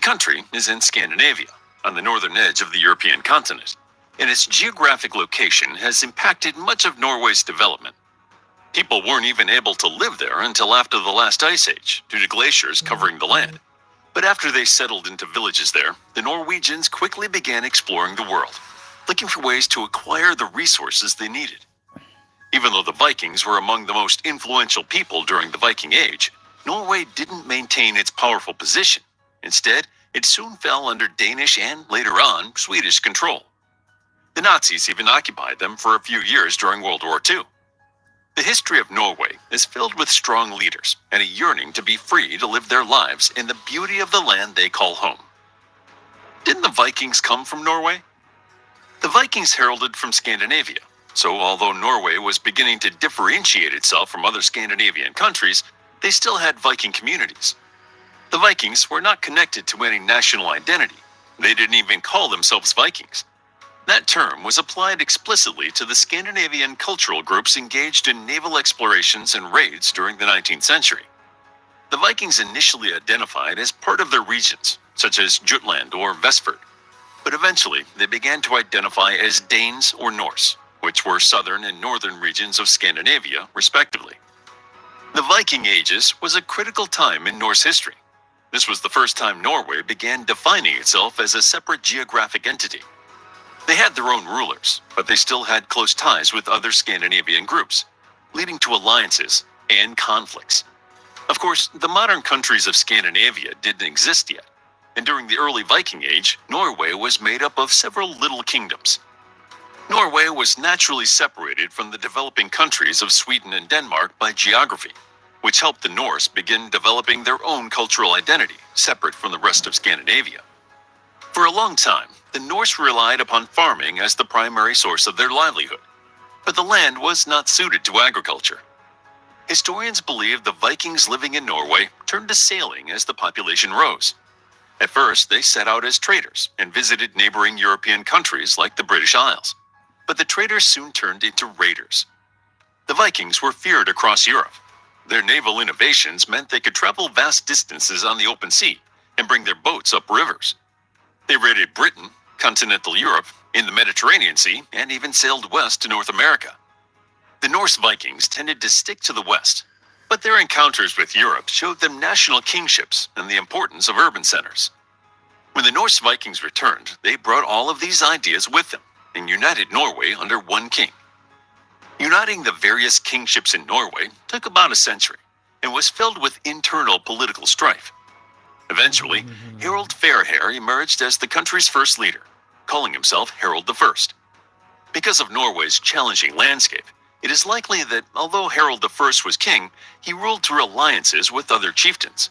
country is in Scandinavia, on the northern edge of the European continent, and its geographic location has impacted much of Norway's development. People weren't even able to live there until after the last ice age, due to glaciers covering the land. But after they settled into villages there, the Norwegians quickly began exploring the world, looking for ways to acquire the resources they needed. Even though the Vikings were among the most influential people during the Viking Age, Norway didn't maintain its powerful position. Instead, it soon fell under Danish and, later on, Swedish control. The Nazis even occupied them for a few years during World War II. The history of Norway is filled with strong leaders and a yearning to be free to live their lives in the beauty of the land they call home. Didn't the Vikings come from Norway? The Vikings heralded from Scandinavia, so although Norway was beginning to differentiate itself from other Scandinavian countries, they still had Viking communities. The Vikings were not connected to any national identity. They didn't even call themselves Vikings. That term was applied explicitly to the Scandinavian cultural groups engaged in naval explorations and raids during the 19th century. The Vikings initially identified as part of their regions, such as Jutland or Vestford, but eventually they began to identify as Danes or Norse, which were southern and northern regions of Scandinavia, respectively. The Viking Ages was a critical time in Norse history. This was the first time Norway began defining itself as a separate geographic entity. They had their own rulers, but they still had close ties with other Scandinavian groups, leading to alliances and conflicts. Of course, the modern countries of Scandinavia didn't exist yet, and during the early Viking Age, Norway was made up of several little kingdoms. Norway was naturally separated from the developing countries of Sweden and Denmark by geography, which helped the Norse begin developing their own cultural identity, separate from the rest of Scandinavia. For a long time, the Norse relied upon farming as the primary source of their livelihood, but the land was not suited to agriculture. Historians believe the Vikings living in Norway turned to sailing as the population rose. At first, they set out as traders and visited neighboring European countries like the British Isles, but the traders soon turned into raiders. The Vikings were feared across Europe. Their naval innovations meant they could travel vast distances on the open sea and bring their boats up rivers. They raided Britain, continental Europe, in the Mediterranean Sea, and even sailed west to North America. The Norse Vikings tended to stick to the west, but their encounters with Europe showed them national kingships and the importance of urban centers. When the Norse Vikings returned, they brought all of these ideas with them and united Norway under one king. Uniting the various kingships in Norway took about a century and was filled with internal political strife. Eventually, Harald Fairhair emerged as the country's first leader, calling himself Harald I. Because of Norway's challenging landscape, it is likely that although Harald I was king, he ruled through alliances with other chieftains.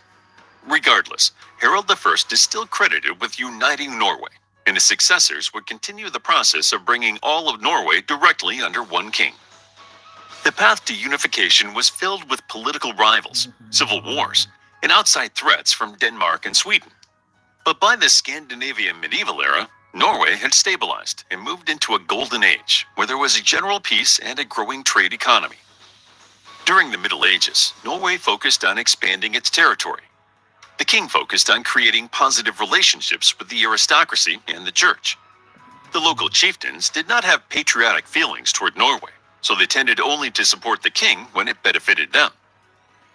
Regardless, Harald I is still credited with uniting Norway, and his successors would continue the process of bringing all of Norway directly under one king. The path to unification was filled with political rivals, civil wars, and outside threats from Denmark and Sweden. But by the Scandinavian medieval era, Norway had stabilized and moved into a golden age where there was a general peace and a growing trade economy. During the Middle Ages, Norway focused on expanding its territory. The king focused on creating positive relationships with the aristocracy and the church. The local chieftains did not have patriotic feelings toward Norway, so they tended only to support the king when it benefited them.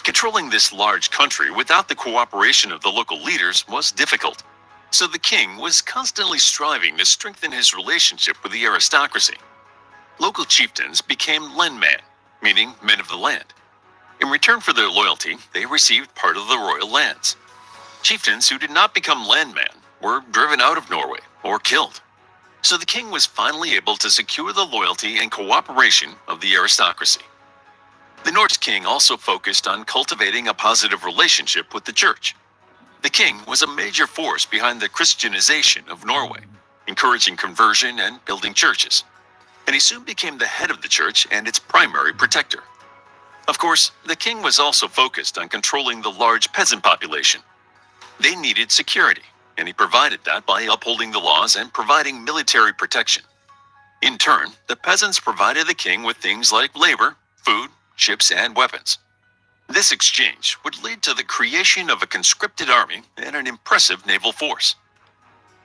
Controlling this large country without the cooperation of the local leaders was difficult, so the king was constantly striving to strengthen his relationship with the aristocracy. Local chieftains became lenmen, meaning men of the land. In return for their loyalty, they received part of the royal lands. Chieftains who did not become landmen were driven out of Norway or killed. So the king was finally able to secure the loyalty and cooperation of the aristocracy. The Norse king also focused on cultivating a positive relationship with the church. The king was a major force behind the Christianization of Norway, encouraging conversion and building churches, and he soon became the head of the church and its primary protector. Of course, the king was also focused on controlling the large peasant population. They needed security, and he provided that by upholding the laws and providing military protection. In turn, the peasants provided the king with things like labor, food, ships, and weapons. This exchange would lead to the creation of a conscripted army and an impressive naval force.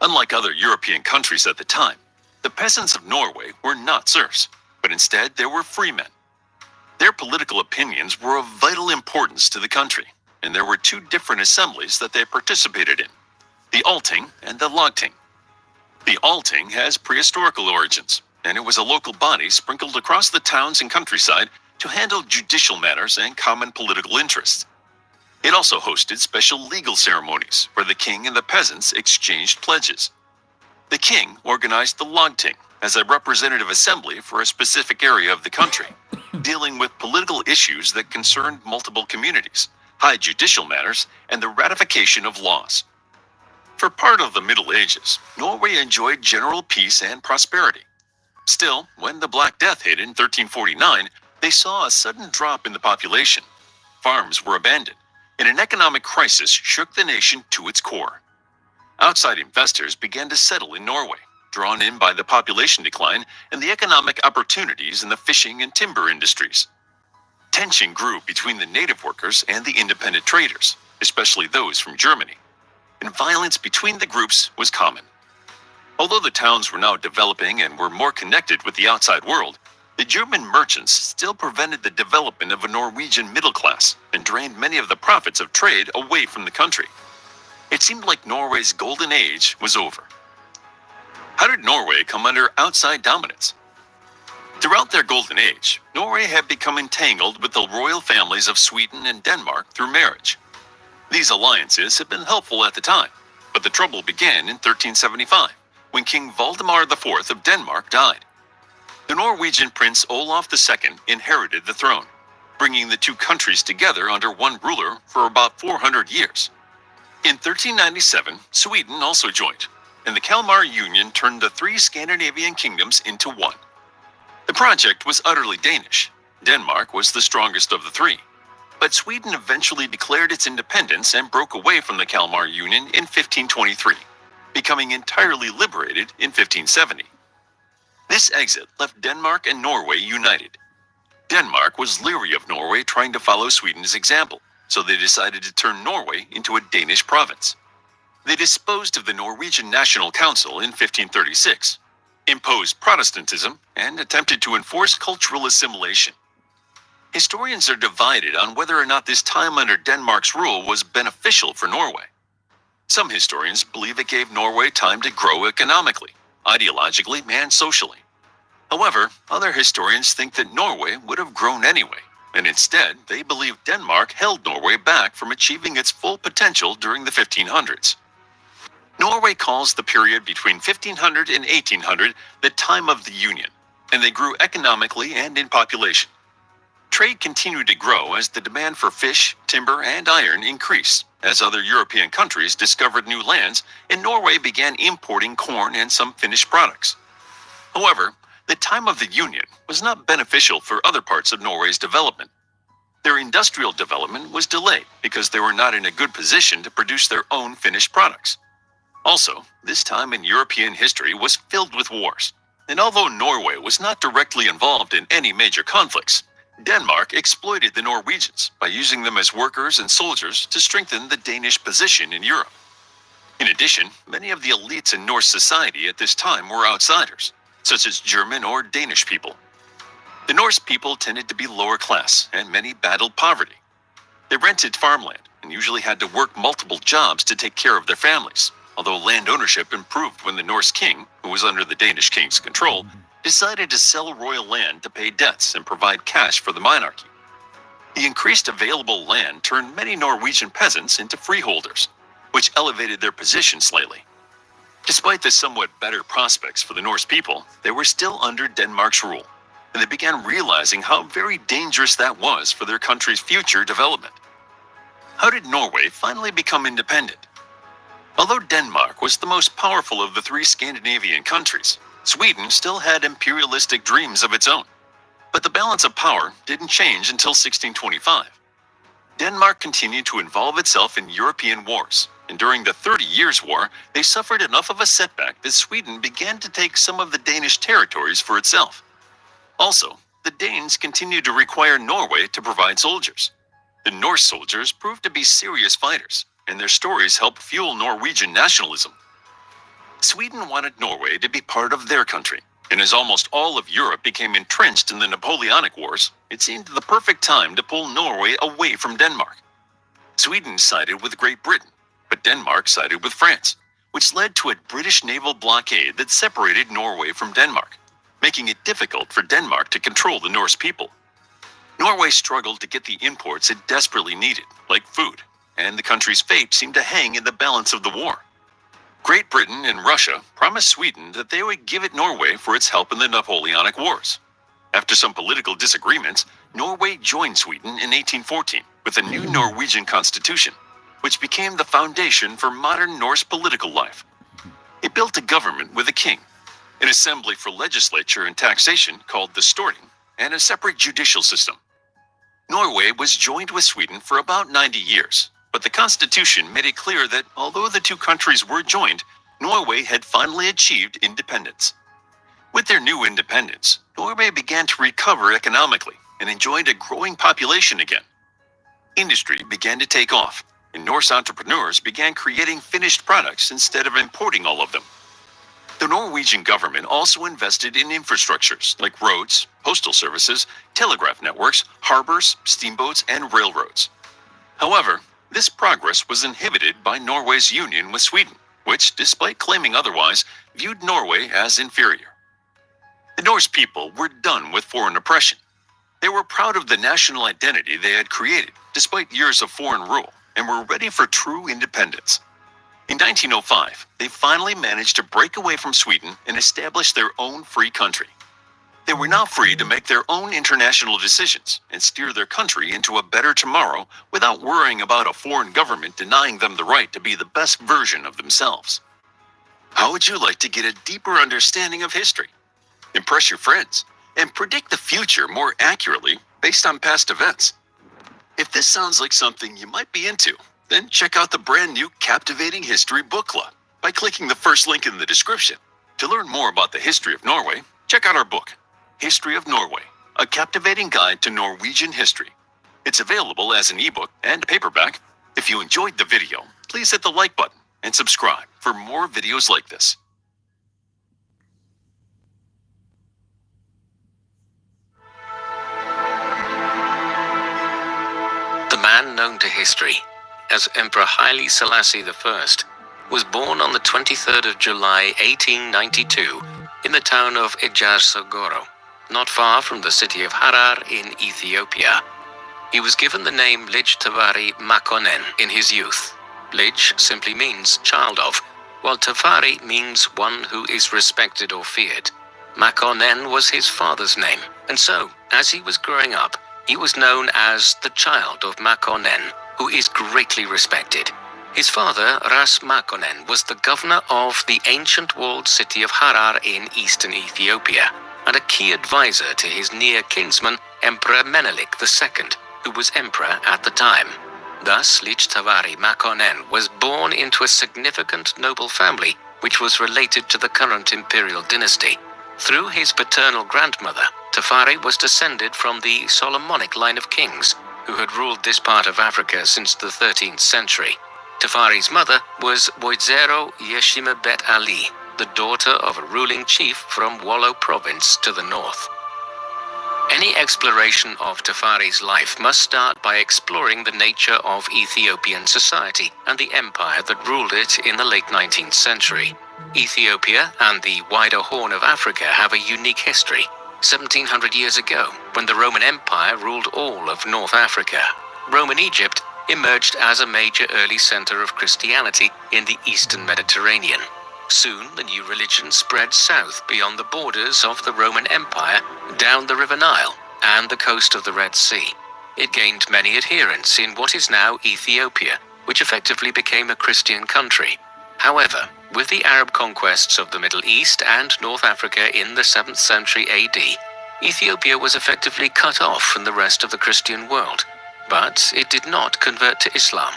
Unlike other European countries at the time, the peasants of Norway were not serfs, but instead they were free men. Their political opinions were of vital importance to the country, and there were two different assemblies that they participated in, the Althing and the Lagting. The Althing has prehistorical origins, and it was a local body sprinkled across the towns and countryside to handle judicial matters and common political interests. It also hosted special legal ceremonies where the king and the peasants exchanged pledges. The king organized the Lagting as a representative assembly for a specific area of the country, dealing with political issues that concerned multiple communities, high judicial matters, and the ratification of laws. For part of the Middle Ages, Norway enjoyed general peace and prosperity. Still, when the Black Death hit in 1349, they saw a sudden drop in the population. Farms were abandoned, and an economic crisis shook the nation to its core. Outside investors began to settle in Norway, drawn in by the population decline and the economic opportunities in the fishing and timber industries. Tension grew between the native workers and the independent traders, especially those from Germany, and violence between the groups was common. Although the towns were now developing and were more connected with the outside world, the German merchants still prevented the development of a Norwegian middle class and drained many of the profits of trade away from the country. It seemed like Norway's golden age was over. How did Norway come under outside dominance? Throughout their golden age, Norway had become entangled with the royal families of Sweden and Denmark through marriage. These alliances had been helpful at the time, but the trouble began in 1375, when King Valdemar IV of Denmark died. The Norwegian Prince Olaf II inherited the throne, bringing the two countries together under one ruler for about 400 years. In 1397, Sweden also joined, and the Kalmar Union turned the three Scandinavian kingdoms into one. The project was utterly Danish. Denmark was the strongest of the three, but Sweden eventually declared its independence and broke away from the Kalmar Union in 1523, becoming entirely liberated in 1570. This exit left Denmark and Norway united. Denmark was leery of Norway trying to follow Sweden's example, so they decided to turn Norway into a Danish province. They disposed of the Norwegian National Council in 1536, imposed Protestantism, and attempted to enforce cultural assimilation. Historians are divided on whether or not this time under Denmark's rule was beneficial for Norway. Some historians believe it gave Norway time to grow economically, ideologically, and socially. However, other historians think that Norway would have grown anyway, and instead they believe Denmark held Norway back from achieving its full potential during the 1500s. Norway calls the period between 1500 and 1800 the time of the Union, and they grew economically and in population. Trade continued to grow as the demand for fish, timber, and iron increased, as other European countries discovered new lands and Norway began importing corn and some finished products. However, the time of the Union was not beneficial for other parts of Norway's development. Their industrial development was delayed because they were not in a good position to produce their own finished products. Also, this time in European history was filled with wars, and although Norway was not directly involved in any major conflicts, Denmark exploited the Norwegians by using them as workers and soldiers to strengthen the Danish position in Europe. In addition, many of the elites in Norse society at this time were outsiders, such as German or Danish people. The Norse people tended to be lower class, and many battled poverty. They rented farmland and usually had to work multiple jobs to take care of their families, although land ownership improved when the Norse king, who was under the Danish king's control, decided to sell royal land to pay debts and provide cash for the monarchy. The increased available land turned many Norwegian peasants into freeholders, which elevated their position slightly. Despite the somewhat better prospects for the Norse people, they were still under Denmark's rule, and they began realizing how very dangerous that was for their country's future development. How did Norway finally become independent? Although Denmark was the most powerful of the three Scandinavian countries, Sweden still had imperialistic dreams of its own. But the balance of power didn't change until 1625. Denmark continued to involve itself in European wars, and during the 30 Years' War, they suffered enough of a setback that Sweden began to take some of the Danish territories for itself. Also, the Danes continued to require Norway to provide soldiers. The Norse soldiers proved to be serious fighters, and their stories helped fuel Norwegian nationalism. Sweden wanted Norway to be part of their country, and as almost all of Europe became entrenched in the Napoleonic Wars, it seemed the perfect time to pull Norway away from Denmark. Sweden sided with Great Britain, but Denmark sided with France, which led to a British naval blockade that separated Norway from Denmark, making it difficult for Denmark to control the Norse people. Norway struggled to get the imports it desperately needed, like food, and the country's fate seemed to hang in the balance of the war. Great Britain and Russia promised Sweden that they would give it Norway for its help in the Napoleonic Wars. After some political disagreements, Norway joined Sweden in 1814 with a new Norwegian constitution, which became the foundation for modern Norse political life. It built a government with a king, an assembly for legislature and taxation called the Storting, and a separate judicial system. Norway was joined with Sweden for about 90 years, but the constitution made it clear that although the two countries were joined, Norway had finally achieved independence. With their new independence, Norway began to recover economically and enjoyed a growing population again. Industry began to take off, and Norse entrepreneurs began creating finished products instead of importing all of them. The Norwegian government also invested in infrastructures like roads, postal services, telegraph networks, harbors, steamboats, and railroads. However, this progress was inhibited by Norway's union with Sweden, which, despite claiming otherwise, viewed Norway as inferior. The Norse people were done with foreign oppression. They were proud of the national identity they had created, despite years of foreign rule, and were ready for true independence. In 1905, they finally managed to break away from Sweden and establish their own free country. They were now free to make their own international decisions and steer their country into a better tomorrow without worrying about a foreign government denying them the right to be the best version of themselves. How would you like to get a deeper understanding of history, impress your friends, and predict the future more accurately based on past events? If this sounds like something you might be into, then check out the brand new Captivating History Book Club by clicking the first link in the description. To learn more about the history of Norway, check out our book, History of Norway, a captivating guide to Norwegian history. It's available as an ebook and paperback. If you enjoyed the video, please hit the like button and subscribe for more videos like this. The man known to history as Emperor Haile Selassie I was born on the 23rd of July 1892 in the town of Ejarsogoro, not far from the city of Harar in Ethiopia. He was given the name Lij Tafari Makonnen in his youth. Lij simply means child of, while Tafari means one who is respected or feared. Makonnen was his father's name, and so, as he was growing up, he was known as the child of Makonnen, who is greatly respected. His father, Ras Makonnen, was the governor of the ancient walled city of Harar in eastern Ethiopia, and a key advisor to his near kinsman, Emperor Menelik II, who was emperor at the time. Thus, Lij Tafari Makonnen was born into a significant noble family, which was related to the current imperial dynasty. Through his paternal grandmother, Tafari was descended from the Solomonic line of kings, who had ruled this part of Africa since the 13th century. Tafari's mother was Woizero Yeshime Bet Ali, the daughter of a ruling chief from Wollo province to the north. Any exploration of Tafari's life must start by exploring the nature of Ethiopian society and the empire that ruled it in the late 19th century. Ethiopia and the wider Horn of Africa have a unique history. 1700 years ago, when the Roman Empire ruled all of North Africa, Roman Egypt emerged as a major early center of Christianity in the eastern Mediterranean. Soon, the new religion spread south beyond the borders of the Roman Empire, down the River Nile and the coast of the Red Sea. It gained many adherents in what is now Ethiopia, which effectively became a Christian country. However, with the Arab conquests of the Middle East and North Africa in the 7th century AD, Ethiopia was effectively cut off from the rest of the Christian world, but it did not convert to Islam.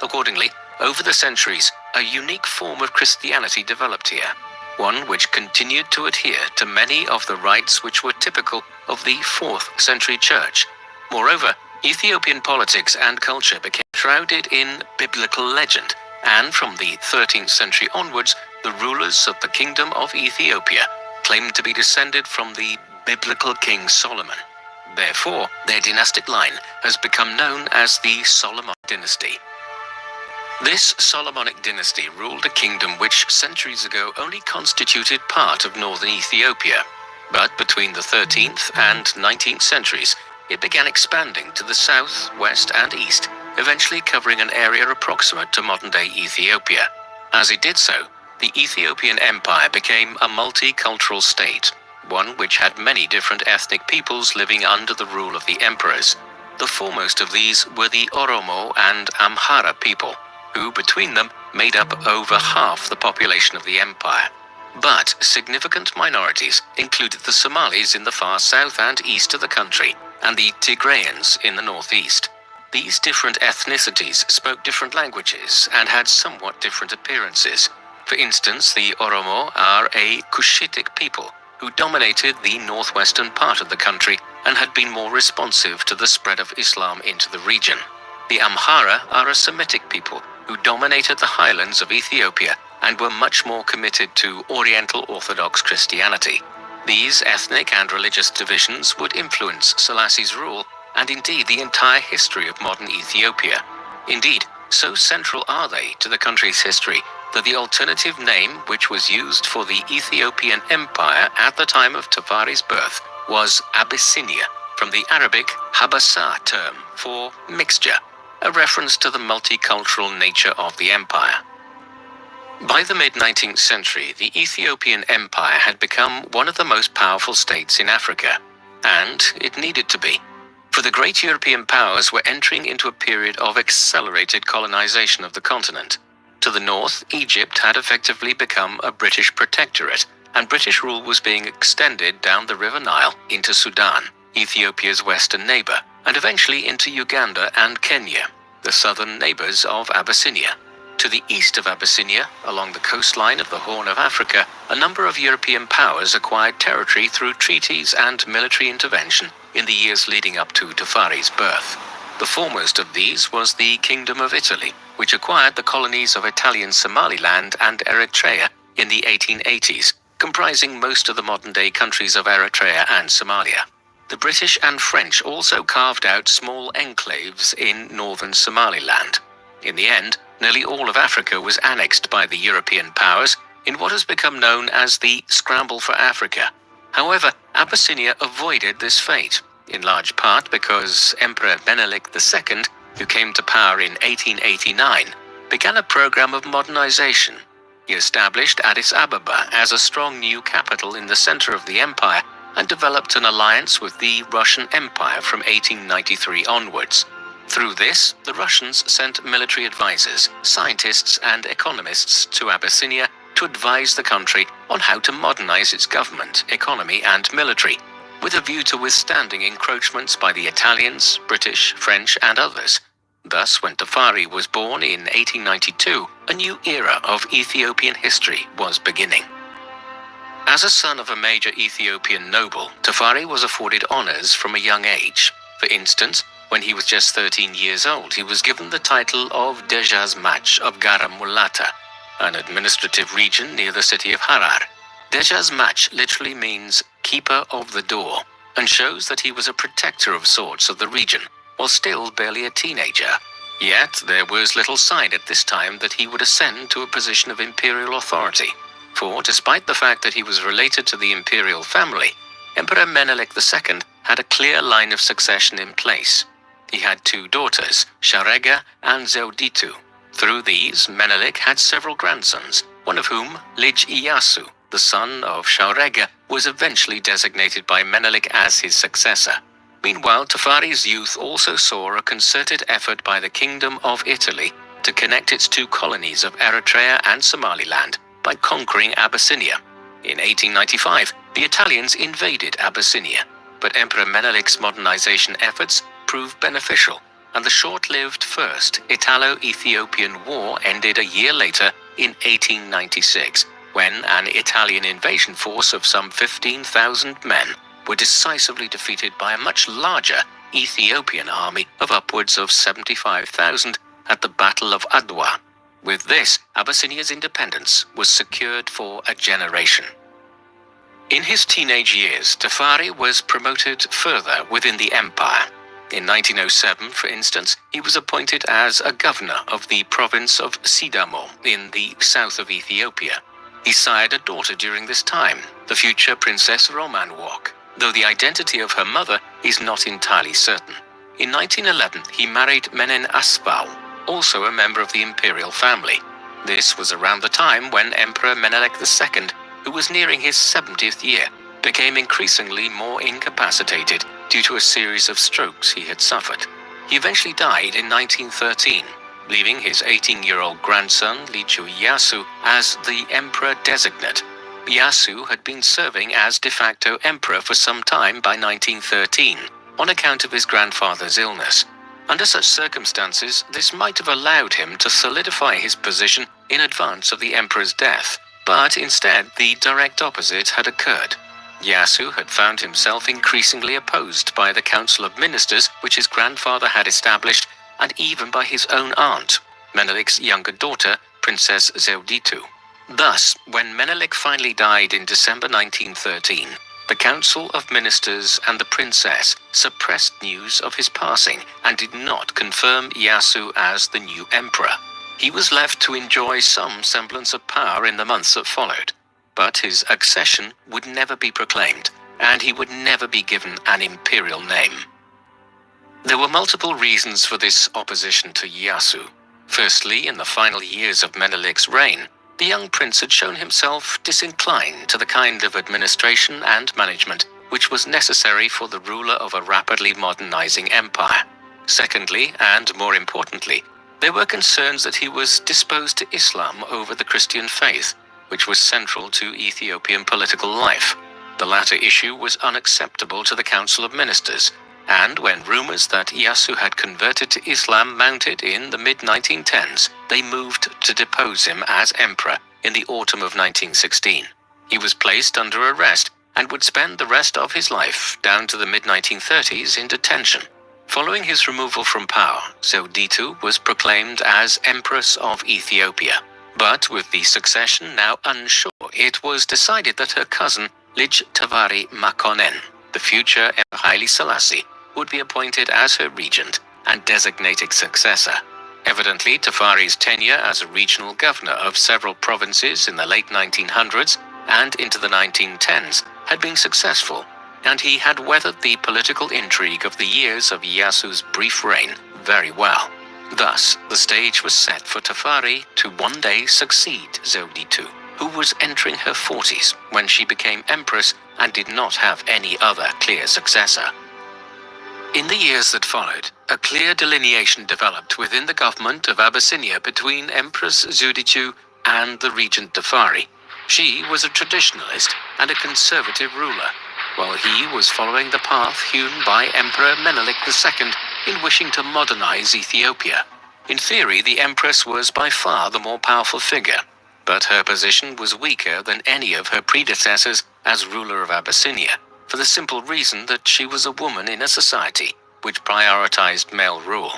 Accordingly, over the centuries, a unique form of Christianity developed here, one which continued to adhere to many of the rites which were typical of the 4th century church. Moreover, Ethiopian politics and culture became shrouded in biblical legend, and from the 13th century onwards, the rulers of the Kingdom of Ethiopia claimed to be descended from the biblical King Solomon. Therefore, their dynastic line has become known as the Solomonic dynasty. This Solomonic dynasty ruled a kingdom which centuries ago only constituted part of northern Ethiopia, but between the 13th and 19th centuries, it began expanding to the south, west, and east, eventually covering an area approximate to modern-day Ethiopia. As it did so, the Ethiopian Empire became a multicultural state, one which had many different ethnic peoples living under the rule of the emperors. The foremost of these were the Oromo and Amhara people, who between them made up over half the population of the empire. But significant minorities included the Somalis in the far south and east of the country, and the Tigrayans in the northeast. These different ethnicities spoke different languages and had somewhat different appearances. For instance, the Oromo are a Cushitic people who dominated the northwestern part of the country and had been more responsive to the spread of Islam into the region. The Amhara are a Semitic people who dominated the highlands of Ethiopia and were much more committed to Oriental Orthodox Christianity. These ethnic and religious divisions would influence Selassie's rule and indeed the entire history of modern Ethiopia. Indeed, so central are they to the country's history that the alternative name which was used for the Ethiopian Empire at the time of Tafari's birth was Abyssinia, from the Arabic Habasa term for mixture, a reference to the multicultural nature of the empire. By the mid-19th century, the Ethiopian Empire had become one of the most powerful states in Africa, and it needed to be, for the great European powers were entering into a period of accelerated colonization of the continent. To the north, Egypt had effectively become a British protectorate, and British rule was being extended down the River Nile into Sudan, Ethiopia's western neighbor, and eventually into Uganda and Kenya, the southern neighbors of Abyssinia. To the east of Abyssinia, along the coastline of the Horn of Africa, a number of European powers acquired territory through treaties and military intervention in the years leading up to Tafari's birth. The foremost of these was the Kingdom of Italy, which acquired the colonies of Italian Somaliland and Eritrea in the 1880s, comprising most of the modern-day countries of Eritrea and Somalia. The British and French also carved out small enclaves in northern Somaliland. In the end, nearly all of Africa was annexed by the European powers in what has become known as the Scramble for Africa. However, Abyssinia avoided this fate, in large part because Emperor Menelik II, who came to power in 1889, began a program of modernization. He established Addis Ababa as a strong new capital in the center of the empire and developed an alliance with the Russian Empire from 1893 onwards. Through this, the Russians sent military advisors, scientists, and economists to Abyssinia to advise the country on how to modernize its government, economy, and military, with a view to withstanding encroachments by the Italians, British, French, and others. Thus, when Tafari was born in 1892, a new era of Ethiopian history was beginning. As a son of a major Ethiopian noble, Tafari was afforded honors from a young age. For instance, when he was just 13 years old, he was given the title of Dejazmach of Garamulata, an administrative region near the city of Harar. Dejazmach literally means keeper of the door, and shows that he was a protector of sorts of the region, while still barely a teenager. Yet there was little sign at this time that he would ascend to a position of imperial authority, for despite the fact that he was related to the imperial family, Emperor Menelik II had a clear line of succession in place. He had two daughters, Sharega and Zewditu. Through these, Menelik had several grandsons, one of whom, Lij Iyasu, the son of Sharega, was eventually designated by Menelik as his successor. Meanwhile, Tafari's youth also saw a concerted effort by the Kingdom of Italy to connect its two colonies of Eritrea and Somaliland by conquering Abyssinia. In 1895, the Italians invaded Abyssinia, but Emperor Menelik's modernization efforts proved beneficial, and the short-lived First Italo-Ethiopian War ended a year later in 1896, when an Italian invasion force of some 15,000 men were decisively defeated by a much larger Ethiopian army of upwards of 75,000 at the Battle of Adwa. With this, Abyssinia's independence was secured for a generation. In his teenage years, Tafari was promoted further within the empire. In 1907, for instance, he was appointed as a governor of the province of Sidamo in the south of Ethiopia. He sired a daughter during this time, the future Princess Romanwalk, though the identity of her mother is not entirely certain. In 1911, he married Menen Asfau, also a member of the imperial family. This was around the time when Emperor Menelik II, who was nearing his 70th year, became increasingly more incapacitated due to a series of strokes he had suffered. He eventually died in 1913, leaving his 18-year-old grandson Lichu Yasu as the emperor designate. Yasu had been serving as de facto emperor for some time by 1913, on account of his grandfather's illness. Under such circumstances, this might have allowed him to solidify his position in advance of the emperor's death, but instead the direct opposite had occurred. Yasu had found himself increasingly opposed by the Council of Ministers which his grandfather had established, and even by his own aunt, Menelik's younger daughter, Princess Zewditu. Thus, when Menelik finally died in December 1913, the Council of Ministers and the princess suppressed news of his passing and did not confirm Yasu as the new emperor. He was left to enjoy some semblance of power in the months that followed, but his accession would never be proclaimed, and he would never be given an imperial name. There were multiple reasons for this opposition to Yasu. Firstly, in the final years of Menelik's reign, the young prince had shown himself disinclined to the kind of administration and management which was necessary for the ruler of a rapidly modernizing empire. Secondly, and more importantly, there were concerns that he was disposed to Islam over the Christian faith, which was central to Ethiopian political life. The latter issue was unacceptable to the Council of Ministers, and when rumors that Yasu had converted to Islam mounted in the mid-1910s, they moved to depose him as emperor in the autumn of 1916. He was placed under arrest and would spend the rest of his life, down to the mid-1930s, in detention. Following his removal from power, Zewditu was proclaimed as Empress of Ethiopia. But with the succession now unsure, it was decided that her cousin, Lij Tavari Makonnen, the future Emperor Haile Selassie, would be appointed as her regent and designated successor. Evidently, Tafari's tenure as a regional governor of several provinces in the late 1900s and into the 1910s had been successful, and he had weathered the political intrigue of the years of Yasu's brief reign very well. Thus, the stage was set for Tafari to one day succeed Zewditu, who was entering her 40s when she became empress and did not have any other clear successor. In the years that followed, a clear delineation developed within the government of Abyssinia between Empress Zewditu and the regent Tafari. She was a traditionalist and a conservative ruler, while he was following the path hewn by Emperor Menelik II in wishing to modernize Ethiopia. In theory, the empress was by far the more powerful figure, but her position was weaker than any of her predecessors as ruler of Abyssinia, for the simple reason that she was a woman in a society which prioritized male rule.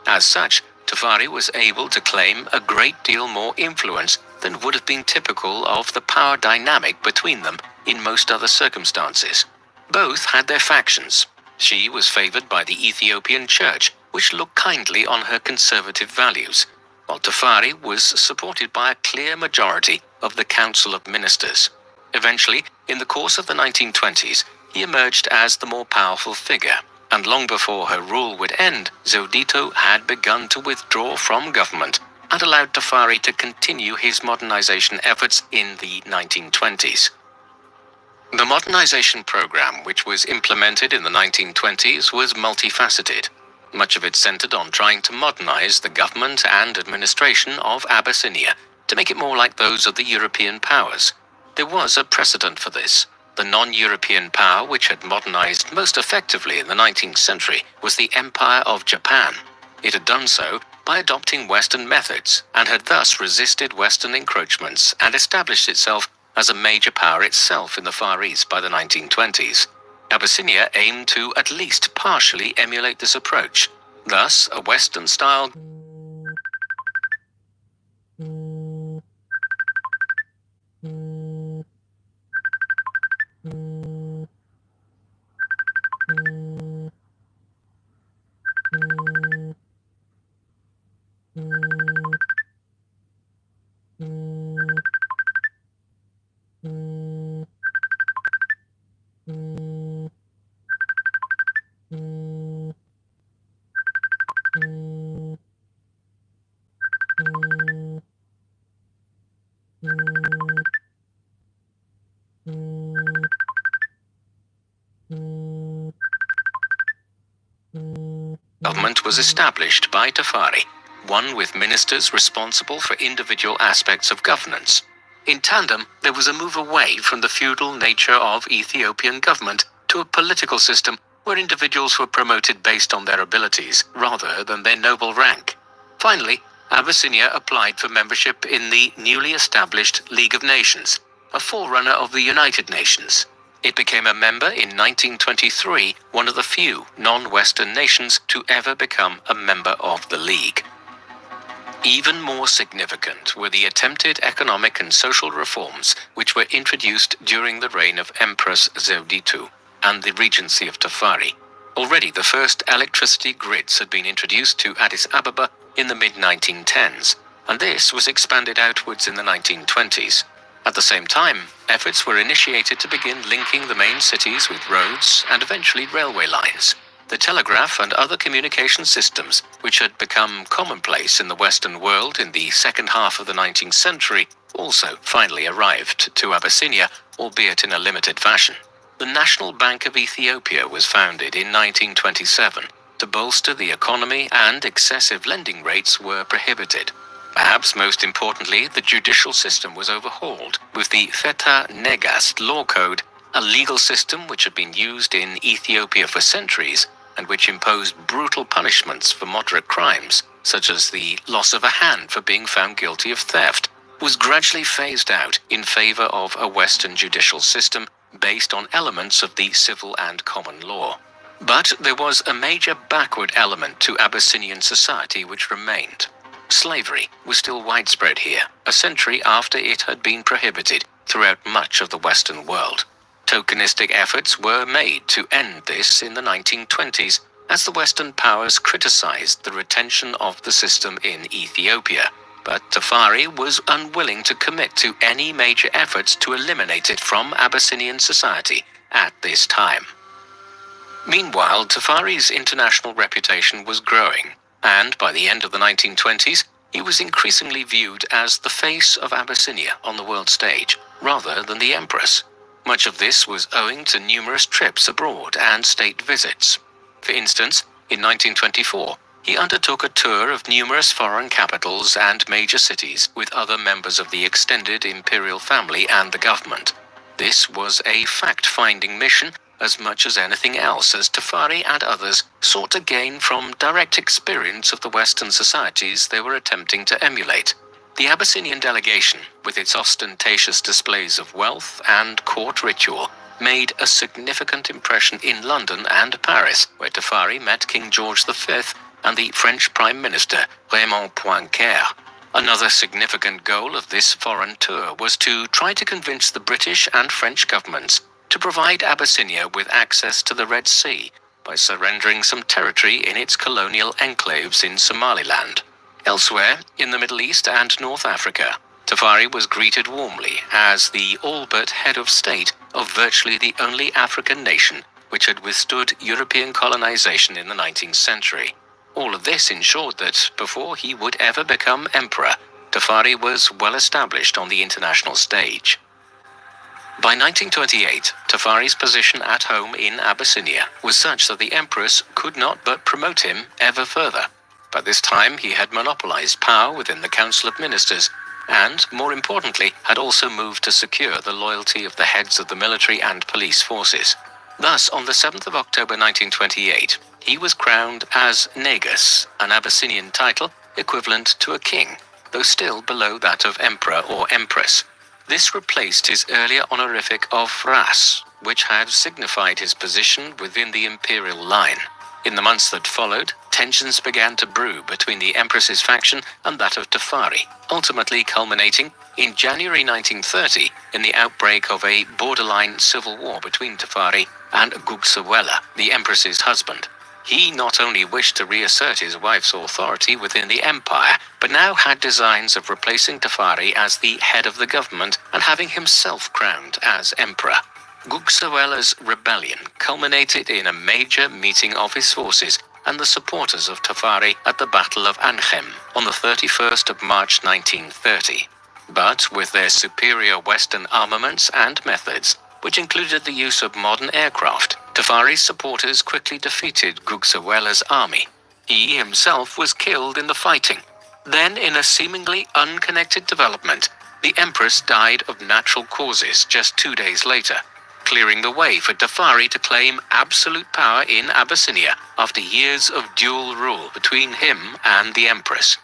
As such, Tafari was able to claim a great deal more influence than would have been typical of the power dynamic between them in most other circumstances. Both had their factions. She was favored by the Ethiopian Church, which looked kindly on her conservative values, while Tafari was supported by a clear majority of the Council of Ministers. Eventually, in the course of the 1920s, he emerged as the more powerful figure, and long before her rule would end, Zewditu had begun to withdraw from government and allowed Tafari to continue his modernization efforts in the 1920s. The modernization program, which was implemented in the 1920s, was multifaceted. Much of it centered on trying to modernize the government and administration of Abyssinia to make it more like those of the European powers. There was a precedent for this. The non-European power which had modernized most effectively in the 19th century was the Empire of Japan. It had done so by adopting Western methods and had thus resisted Western encroachments and established itself as a major power itself in the Far East by the 1920s. Abyssinia aimed to at least partially emulate this approach. Thus, a Western-style government was established by Tafari, one with ministers responsible for individual aspects of governance. In tandem, there was a move away from the feudal nature of Ethiopian government to a political system where individuals were promoted based on their abilities rather than their noble rank. Finally, Abyssinia applied for membership in the newly established League of Nations, a forerunner of the United Nations. It became a member in 1923, one of the few non-Western nations to ever become a member of the League. Even more significant were the attempted economic and social reforms which were introduced during the reign of Empress Zewditu and the regency of Tafari. Already the first electricity grids had been introduced to Addis Ababa in the mid-1910s, and this was expanded outwards in the 1920s. At the same time, efforts were initiated to begin linking the main cities with roads and eventually railway lines. The telegraph and other communication systems, which had become commonplace in the Western world in the second half of the 19th century, also finally arrived to Abyssinia, albeit in a limited fashion. The National Bank of Ethiopia was founded in 1927 to bolster the economy, and excessive lending rates were prohibited. Perhaps most importantly, the judicial system was overhauled with the Feta Negast law code, a legal system which had been used in Ethiopia for centuries and which imposed brutal punishments for moderate crimes, such as the loss of a hand for being found guilty of theft, was gradually phased out in favor of a Western judicial system based on elements of the civil and common law. But there was a major backward element to Abyssinian society which remained. Slavery was still widespread here, a century after it had been prohibited throughout much of the Western world. Tokenistic efforts were made to end this in the 1920s as the Western powers criticized the retention of the system in Ethiopia. But Tafari was unwilling to commit to any major efforts to eliminate it from Abyssinian society at this time. Meanwhile, Tafari's international reputation was growing, and by the end of the 1920s, he was increasingly viewed as the face of Abyssinia on the world stage, rather than the empress. Much of this was owing to numerous trips abroad and state visits. For instance, in 1924, he undertook a tour of numerous foreign capitals and major cities with other members of the extended imperial family and the government. This was a fact-finding mission as much as anything else, as Tafari and others sought to gain from direct experience of the Western societies they were attempting to emulate. The Abyssinian delegation, with its ostentatious displays of wealth and court ritual, made a significant impression in London and Paris, where Tafari met King George V and the French Prime Minister Raymond Poincaré. Another significant goal of this foreign tour was to try to convince the British and French governments to provide Abyssinia with access to the Red Sea by surrendering some territory in its colonial enclaves in Somaliland. Elsewhere, in the Middle East and North Africa, Tafari was greeted warmly as the all-but head of state of virtually the only African nation which had withstood European colonization in the 19th century. All of this ensured that, before he would ever become emperor, Tafari was well established on the international stage. By 1928, Tafari's position at home in Abyssinia was such that the empress could not but promote him ever further. By this time, he had monopolized power within the Council of Ministers, and, more importantly, had also moved to secure the loyalty of the heads of the military and police forces. Thus, on the 7th of October 1928, he was crowned as Negus, an Abyssinian title equivalent to a king, though still below that of emperor or empress. This replaced his earlier honorific of Ras, which had signified his position within the imperial line. In the months that followed, tensions began to brew between the Empress's faction and that of Tafari, ultimately culminating in January 1930 in the outbreak of a borderline civil war between Tafari and Gugsewella, the Empress's husband. He not only wished to reassert his wife's authority within the empire, but now had designs of replacing Tafari as the head of the government and having himself crowned as emperor. Gugsewella's rebellion culminated in a major meeting of his forces and the supporters of Tafari at the Battle of Anchem on the 31st of March 1930. But with their superior Western armaments and methods, which included the use of modern aircraft, Tafari's supporters quickly defeated Gugsewella's army. He himself was killed in the fighting. Then, in a seemingly unconnected development, the Empress died of natural causes just 2 days later, clearing the way for Tafari to claim absolute power in Abyssinia after years of dual rule between him and the Empress.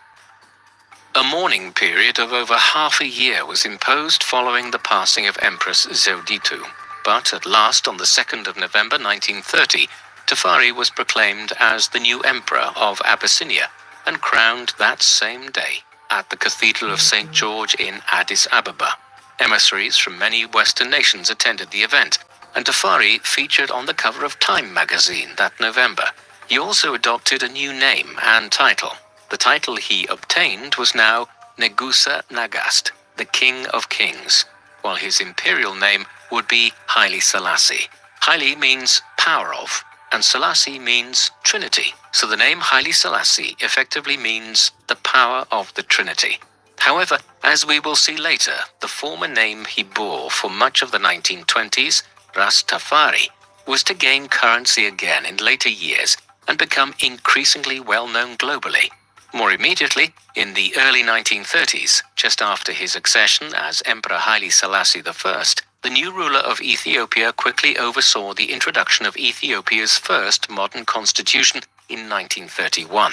A mourning period of over half a year was imposed following the passing of Empress Zewditu, but at last on the 2nd of November 1930, Tafari was proclaimed as the new emperor of Abyssinia and crowned that same day at the Cathedral of St. George in Addis Ababa. Emissaries from many Western nations attended the event, and Tafari featured on the cover of Time magazine that November. He also adopted a new name and title. The title he obtained was now Negusa Nagast, the King of Kings, while his imperial name would be Haile Selassie. Haile means power of, and Selassie means Trinity, so the name Haile Selassie effectively means the power of the Trinity. However, as we will see later, the former name he bore for much of the 1920s, Ras Tafari, was to gain currency again in later years and become increasingly well-known globally. More immediately, in the early 1930s, just after his accession as Emperor Haile Selassie I, the new ruler of Ethiopia quickly oversaw the introduction of Ethiopia's first modern constitution in 1931.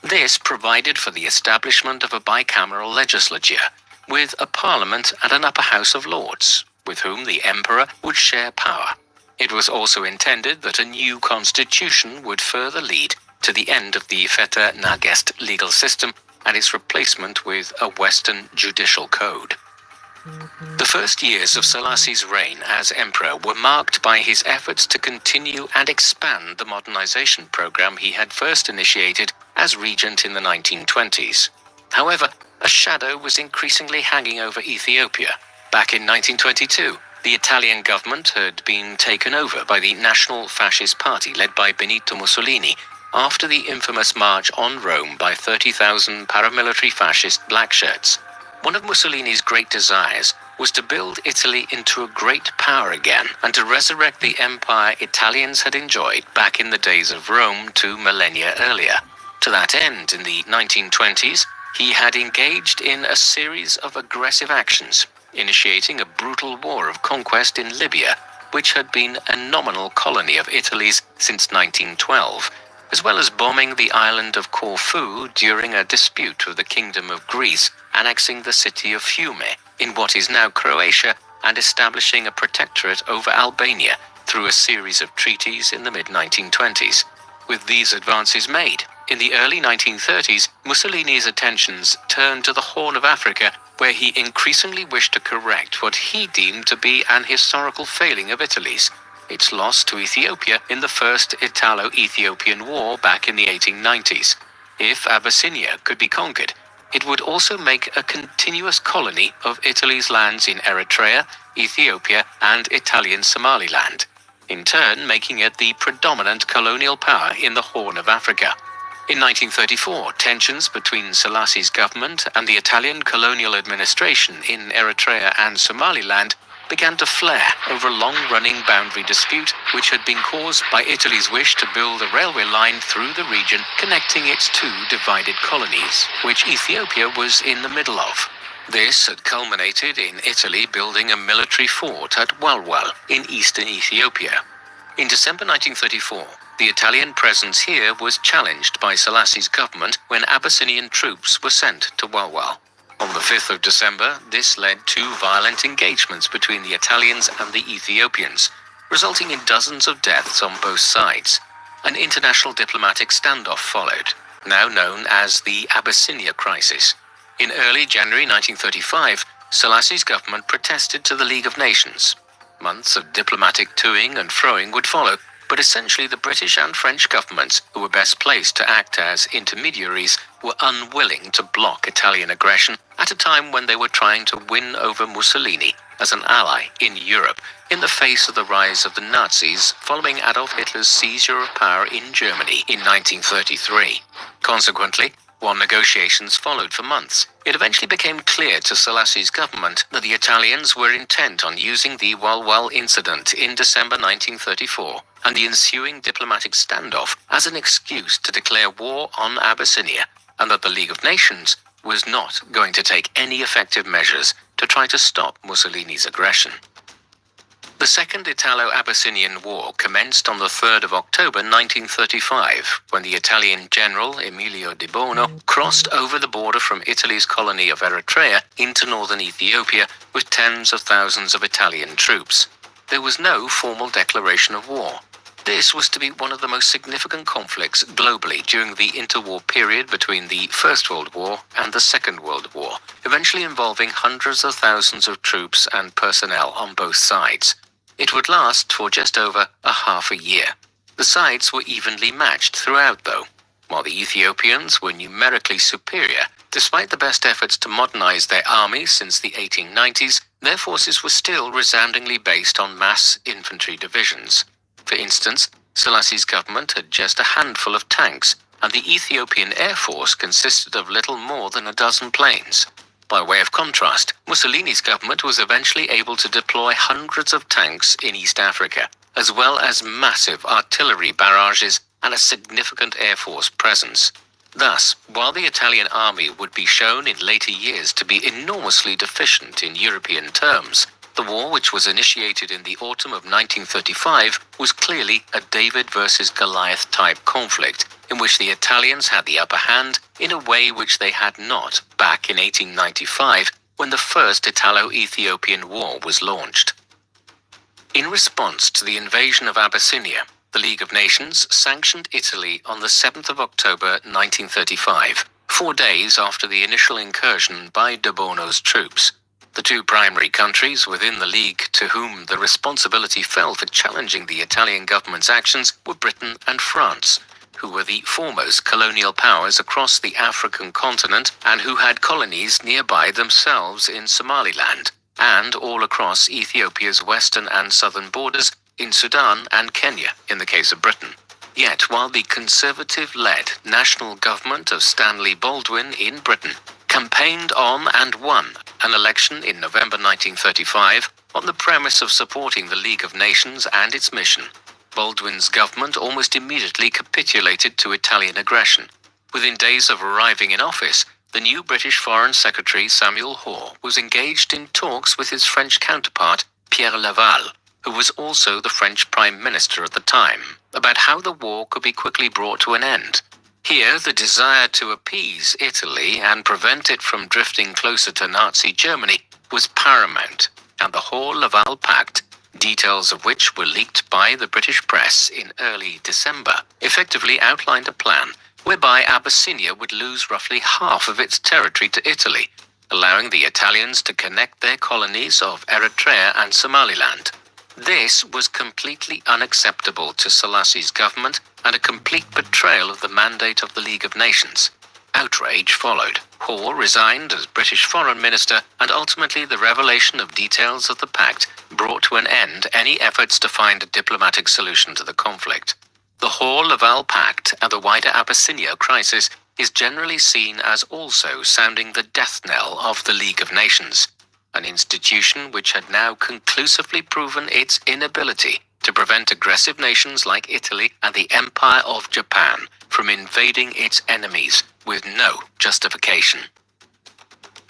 This provided for the establishment of a bicameral legislature, with a parliament and an upper house of lords, with whom the emperor would share power. It was also intended that a new constitution would further lead to the end of the Feta Nagast legal system and its replacement with a Western judicial code. The first years of Selassie's reign as emperor were marked by his efforts to continue and expand the modernization program he had first initiated as regent in the 1920s. However, a shadow was increasingly hanging over Ethiopia. Back in 1922, the Italian government had been taken over by the National Fascist Party led by Benito Mussolini after the infamous march on Rome by 30,000 paramilitary fascist blackshirts. One of Mussolini's great desires was to build Italy into a great power again and to resurrect the empire Italians had enjoyed back in the days of Rome 2 millennia earlier. To that end, in the 1920s, he had engaged in a series of aggressive actions, initiating a brutal war of conquest in Libya, which had been a nominal colony of Italy's since 1912, as well as bombing the island of Corfu during a dispute with the Kingdom of Greece, annexing the city of Fiume in what is now Croatia and establishing a protectorate over Albania through a series of treaties in the mid-1920s. With these advances made, in the early 1930s, Mussolini's attentions turned to the Horn of Africa, where he increasingly wished to correct what he deemed to be an historical failing of Italy's, its loss to Ethiopia in the First Italo-Ethiopian War back in the 1890s. If Abyssinia could be conquered, it would also make a continuous colony of Italy's lands in Eritrea, Ethiopia, and Italian Somaliland, in turn making it the predominant colonial power in the Horn of Africa. In 1934, tensions between Selassie's government and the Italian colonial administration in Eritrea and Somaliland began to flare over a long-running boundary dispute which had been caused by Italy's wish to build a railway line through the region connecting its two divided colonies, which Ethiopia was in the middle of. This had culminated in Italy building a military fort at Walwal in eastern Ethiopia. In December 1934, the Italian presence here was challenged by Selassie's government when Abyssinian troops were sent to Walwal. On the 5th of December, this led to violent engagements between the Italians and the Ethiopians. resulting in dozens of deaths on both sides. An international diplomatic standoff followed, now known as the Abyssinia Crisis. In early January 1935, Selassie's government protested to the League of Nations. Months of diplomatic toing and froing would follow, but essentially the British and French governments, who were best placed to act as intermediaries, were unwilling to block Italian aggression at a time when they were trying to win over Mussolini as an ally in Europe in the face of the rise of the Nazis following Adolf Hitler's seizure of power in Germany in 1933. Consequently, while negotiations followed for months, it eventually became clear to Selassie's government that the Italians were intent on using the Walwal incident in December 1934 and the ensuing diplomatic standoff as an excuse to declare war on Abyssinia, and that the League of Nations was not going to take any effective measures to try to stop Mussolini's aggression. The Second Italo-Abyssinian War commenced on the 3rd of October 1935, when the Italian general Emilio de Bono crossed over the border from Italy's colony of Eritrea into northern Ethiopia with tens of thousands of Italian troops. There was no formal declaration of war. This was to be one of the most significant conflicts globally during the interwar period between the First World War and the Second World War, eventually involving hundreds of thousands of troops and personnel on both sides. It would last for just over a half a year. The sides were evenly matched throughout, though. While the Ethiopians were numerically superior, despite the best efforts to modernize their army since the 1890s, their forces were still resoundingly based on mass infantry divisions. For instance, Selassie's government had just a handful of tanks, and the Ethiopian Air Force consisted of little more than a dozen planes. By way of contrast, Mussolini's government was eventually able to deploy hundreds of tanks in East Africa, as well as massive artillery barrages and a significant Air Force presence. Thus, while the Italian army would be shown in later years to be enormously deficient in European terms, the war, which was initiated in the autumn of 1935, was clearly a David versus Goliath type conflict, in which the Italians had the upper hand in a way which they had not back in 1895, when the First Italo-Ethiopian War was launched. In response to the invasion of Abyssinia, the League of Nations sanctioned Italy on the 7th of October 1935, 4 days after the initial incursion by de Bono's troops. The two primary countries within the League to whom the responsibility fell for challenging the Italian government's actions were Britain and France, who were the foremost colonial powers across the African continent and who had colonies nearby themselves in Somaliland, and all across Ethiopia's western and southern borders in Sudan and Kenya in the case of Britain. Yet, while the conservative-led national government of Stanley Baldwin in Britain campaigned on and won an election in November 1935 on the premise of supporting the League of Nations and its mission, Baldwin's government almost immediately capitulated to Italian aggression. Within days of arriving in office, the new British Foreign Secretary Samuel Hoare was engaged in talks with his French counterpart Pierre Laval, who was also the French Prime Minister at the time, about how the war could be quickly brought to an end. Here, the desire to appease Italy and prevent it from drifting closer to Nazi Germany was paramount, and the Hoare-Laval Pact, details of which were leaked by the British press in early December, effectively outlined a plan whereby Abyssinia would lose roughly half of its territory to Italy, allowing the Italians to connect their colonies of Eritrea and Somaliland. This was completely unacceptable to Selassie's government and a complete betrayal of the mandate of the League of Nations. Outrage followed. Hoare resigned as British Foreign Minister, and ultimately the revelation of details of the pact brought to an end any efforts to find a diplomatic solution to the conflict. The Hoare-Laval Pact and the wider Abyssinia crisis is generally seen as also sounding the death knell of the League of Nations, an institution which had now conclusively proven its inability to prevent aggressive nations like Italy and the Empire of Japan from invading its enemies with no justification.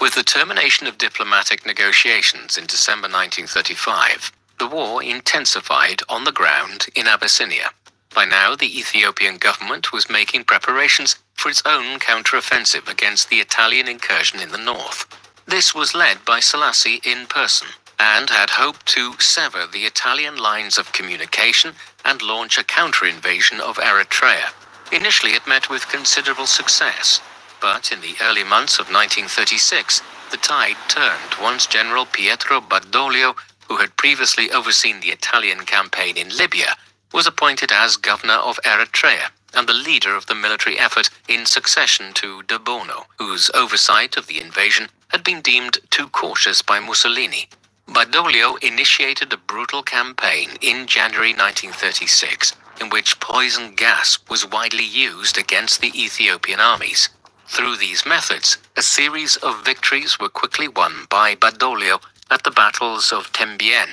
With the termination of diplomatic negotiations in December 1935, the war intensified on the ground in Abyssinia. By now, the Ethiopian government was making preparations for its own counter-offensive against the Italian incursion in the north. This was led by Selassie in person, and had hoped to sever the Italian lines of communication and launch a counter-invasion of Eritrea. Initially, it met with considerable success, but in the early months of 1936, the tide turned once General Pietro Badoglio, who had previously overseen the Italian campaign in Libya, was appointed as governor of Eritrea and the leader of the military effort in succession to De Bono, whose oversight of the invasion had been deemed too cautious by Mussolini. Badoglio initiated a brutal campaign in January 1936, in which poison gas was widely used against the Ethiopian armies. Through these methods, a series of victories were quickly won by Badoglio at the battles of Tembien,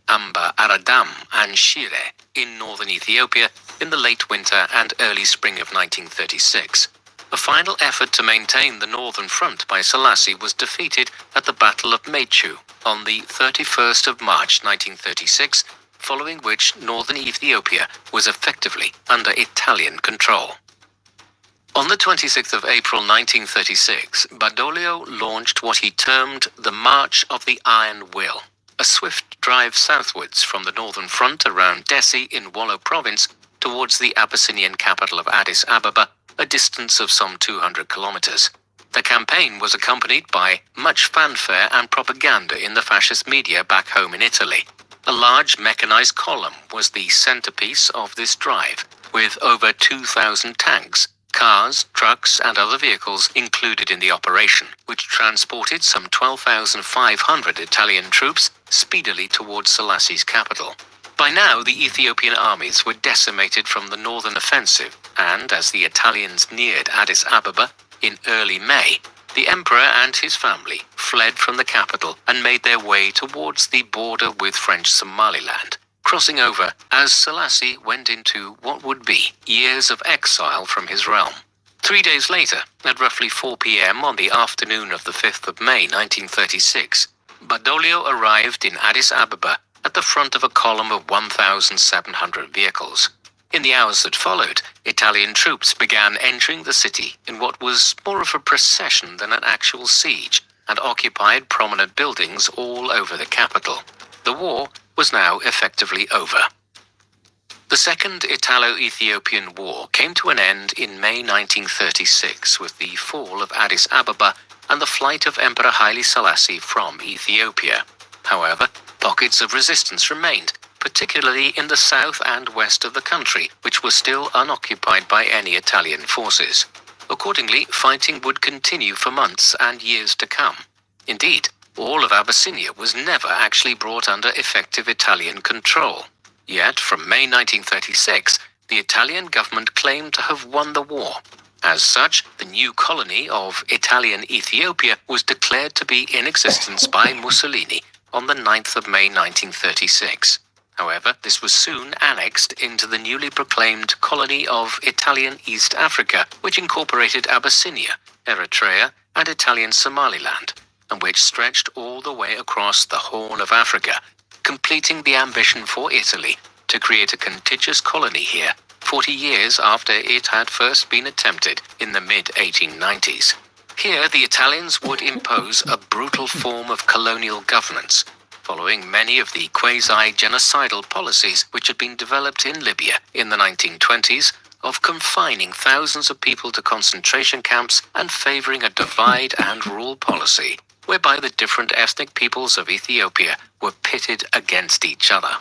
Amba Aradam, and Shire in northern Ethiopia in the late winter and early spring of 1936. A final effort to maintain the northern front by Selassie was defeated at the Battle of Mechu on the 31st of March 1936, following which northern Ethiopia was effectively under Italian control. On the 26th of April 1936, Badoglio launched what he termed the March of the Iron Will, a swift drive southwards from the northern front around Dessie in Wollo province towards the Abyssinian capital of Addis Ababa, a distance of some 200 kilometers. The campaign was accompanied by much fanfare and propaganda in the fascist media back home in Italy. A large mechanized column was the centerpiece of this drive, with over 2,000 tanks, cars, trucks, and other vehicles included in the operation, which transported some 12,500 Italian troops speedily towards Selassie's capital. By now, the Ethiopian armies were decimated from the northern offensive, and as the Italians neared Addis Ababa in early May, the emperor and his family fled from the capital and made their way towards the border with French Somaliland, crossing over as Selassie went into what would be years of exile from his realm. 3 days later, at roughly 4 p.m. on the afternoon of the 5th of May 1936, Badoglio arrived in Addis Ababa at the front of a column of 1,700 vehicles. In the hours that followed, Italian troops began entering the city in what was more of a procession than an actual siege, and occupied prominent buildings all over the capital. The war was now effectively over. The Second Italo-Ethiopian War came to an end in May 1936 with the fall of Addis Ababa and the flight of Emperor Haile Selassie from Ethiopia. However, pockets of resistance remained, particularly in the south and west of the country, which was still unoccupied by any Italian forces. Accordingly, fighting would continue for months and years to come. Indeed, all of Abyssinia was never actually brought under effective Italian control. Yet, from May 1936, the Italian government claimed to have won the war. As such, the new colony of Italian Ethiopia was declared to be in existence by Mussolini on the 9th of May 1936. However, this was soon annexed into the newly proclaimed colony of Italian East Africa, which incorporated Abyssinia, Eritrea, and Italian Somaliland, and which stretched all the way across the Horn of Africa, completing the ambition for Italy to create a contiguous colony here 40 years after it had first been attempted in the mid-1890s. Here, the Italians would impose a brutal form of colonial governance, following many of the quasi-genocidal policies which had been developed in Libya in the 1920s, of confining thousands of people to concentration camps and favoring a divide and rule policy, whereby the different ethnic peoples of Ethiopia were pitted against each other.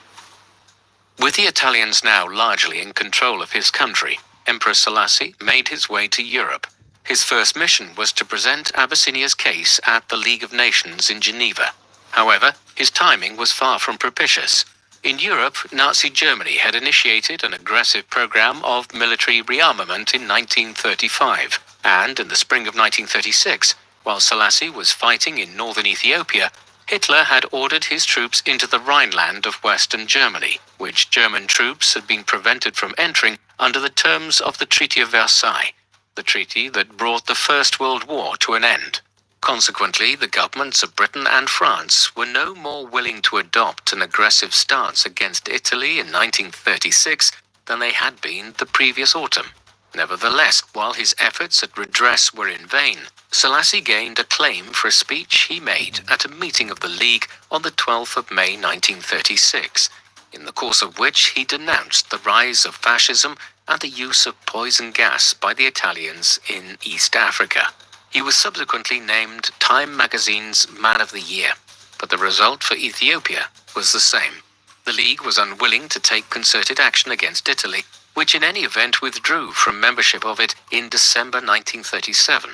With the Italians now largely in control of his country, Emperor Selassie made his way to Europe. His first mission was to present Abyssinia's case at the League of Nations in Geneva. However, his timing was far from propitious. In Europe, Nazi Germany had initiated an aggressive program of military rearmament in 1935, and in the spring of 1936, while Selassie was fighting in northern Ethiopia, Hitler had ordered his troops into the Rhineland of western Germany, which German troops had been prevented from entering under the terms of the Treaty of Versailles, the treaty that brought the First World War to an end. Consequently, the governments of Britain and France were no more willing to adopt an aggressive stance against Italy in 1936 than they had been the previous autumn. Nevertheless, while his efforts at redress were in vain, Selassie gained acclaim for a speech he made at a meeting of the League on the 12th of May 1936, in the course of which he denounced the rise of fascism and the use of poison gas by the Italians in East Africa. He was subsequently named Time magazine's Man of the Year, but the result for Ethiopia was the same. The League was unwilling to take concerted action against Italy, which in any event withdrew from membership of it in December 1937.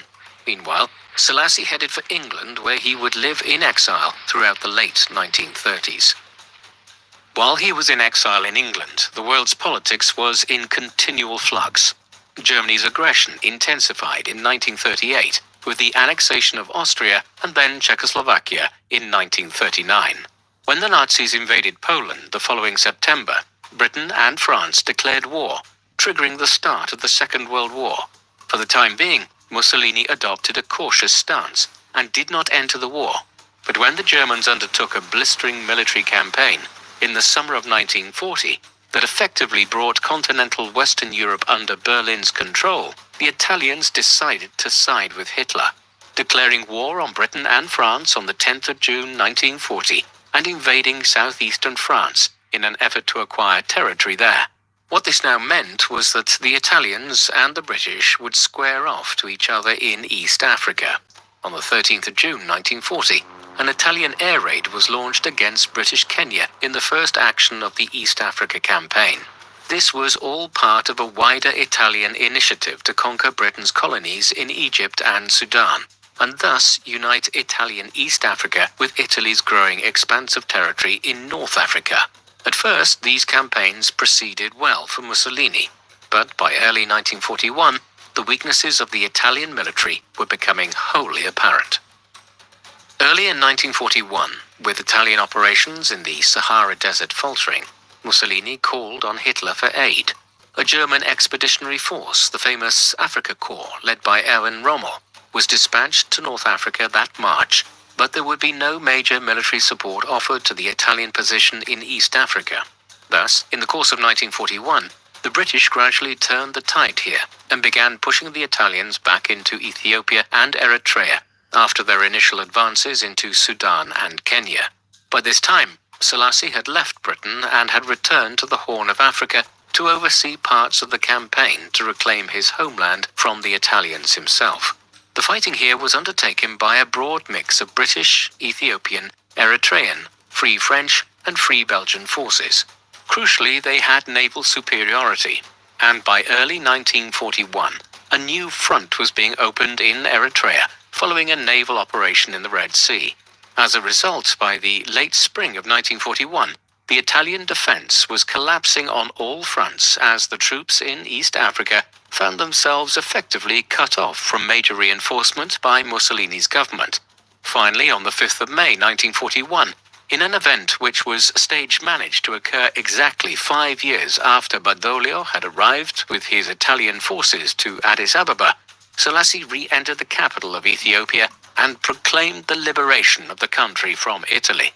Meanwhile, Selassie headed for England, where he would live in exile throughout the late 1930s. While he was in exile in England, the world's politics was in continual flux. Germany's aggression intensified in 1938 with the annexation of Austria and then Czechoslovakia in 1939. When the Nazis invaded Poland the following September, Britain and France declared war, triggering the start of the Second World War. For the time being, Mussolini adopted a cautious stance and did not enter the war. But when the Germans undertook a blistering military campaign in the summer of 1940 that effectively brought continental Western Europe under Berlin's control, the Italians decided to side with Hitler, declaring war on Britain and France on the 10th of June 1940 and invading southeastern France in an effort to acquire territory there. What this now meant was that the Italians and the British would square off to each other in East Africa. On the 13th of June 1940, an Italian air raid was launched against British Kenya in the first action of the East Africa campaign. This was all part of a wider Italian initiative to conquer Britain's colonies in Egypt and Sudan, and thus unite Italian East Africa with Italy's growing expanse of territory in North Africa. At first, these campaigns proceeded well for Mussolini, but by early 1941, the weaknesses of the Italian military were becoming wholly apparent. Early in 1941, with Italian operations in the Sahara Desert faltering, Mussolini called on Hitler for aid. A German expeditionary force, the famous Afrika Korps, led by Erwin Rommel, was dispatched to North Africa that March, but there would be no major military support offered to the Italian position in East Africa. Thus, in the course of 1941, the British gradually turned the tide here and began pushing the Italians back into Ethiopia and Eritrea after their initial advances into Sudan and Kenya. By this time, Selassie had left Britain and had returned to the Horn of Africa to oversee parts of the campaign to reclaim his homeland from the Italians himself. The fighting here was undertaken by a broad mix of British, Ethiopian, Eritrean, Free French, and Free Belgian forces. Crucially, they had naval superiority, and by early 1941, a new front was being opened in Eritrea following a naval operation in the Red Sea. As a result, by the late spring of 1941, the Italian defense was collapsing on all fronts as the troops in East Africa found themselves effectively cut off from major reinforcement by Mussolini's government. Finally, on the 5th of May 1941, in an event which was stage-managed to occur exactly 5 years after Badoglio had arrived with his Italian forces to Addis Ababa, Selassie re-entered the capital of Ethiopia and proclaimed the liberation of the country from Italy.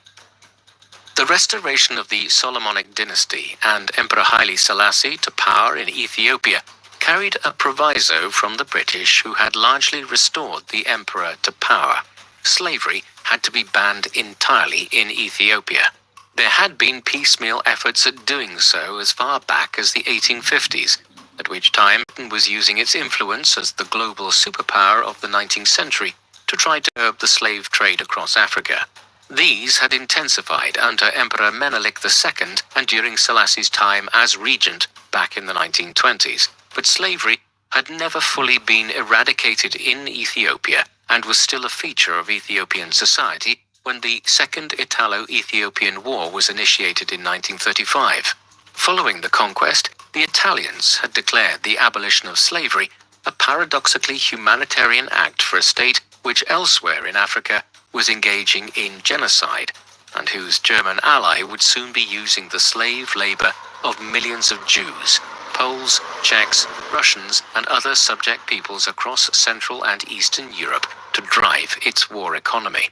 The restoration of the Solomonic dynasty and Emperor Haile Selassie to power in Ethiopia carried a proviso from the British, who had largely restored the emperor to power. Slavery had to be banned entirely in Ethiopia. There had been piecemeal efforts at doing so as far back as the 1850s, at which time Britain was using its influence as the global superpower of the 19th century to try to curb the slave trade across Africa. These had intensified under Emperor Menelik II and during Selassie's time as regent back in the 1920s, but slavery had never fully been eradicated in Ethiopia and was still a feature of Ethiopian society when the Second Italo-Ethiopian War was initiated in 1935. Following the conquest, the Italians had declared the abolition of slavery a paradoxically humanitarian act for a state which elsewhere in Africa was engaging in genocide, and whose German ally would soon be using the slave labor of millions of Jews, Poles, Czechs, Russians, and other subject peoples across Central and Eastern Europe to drive its war economy.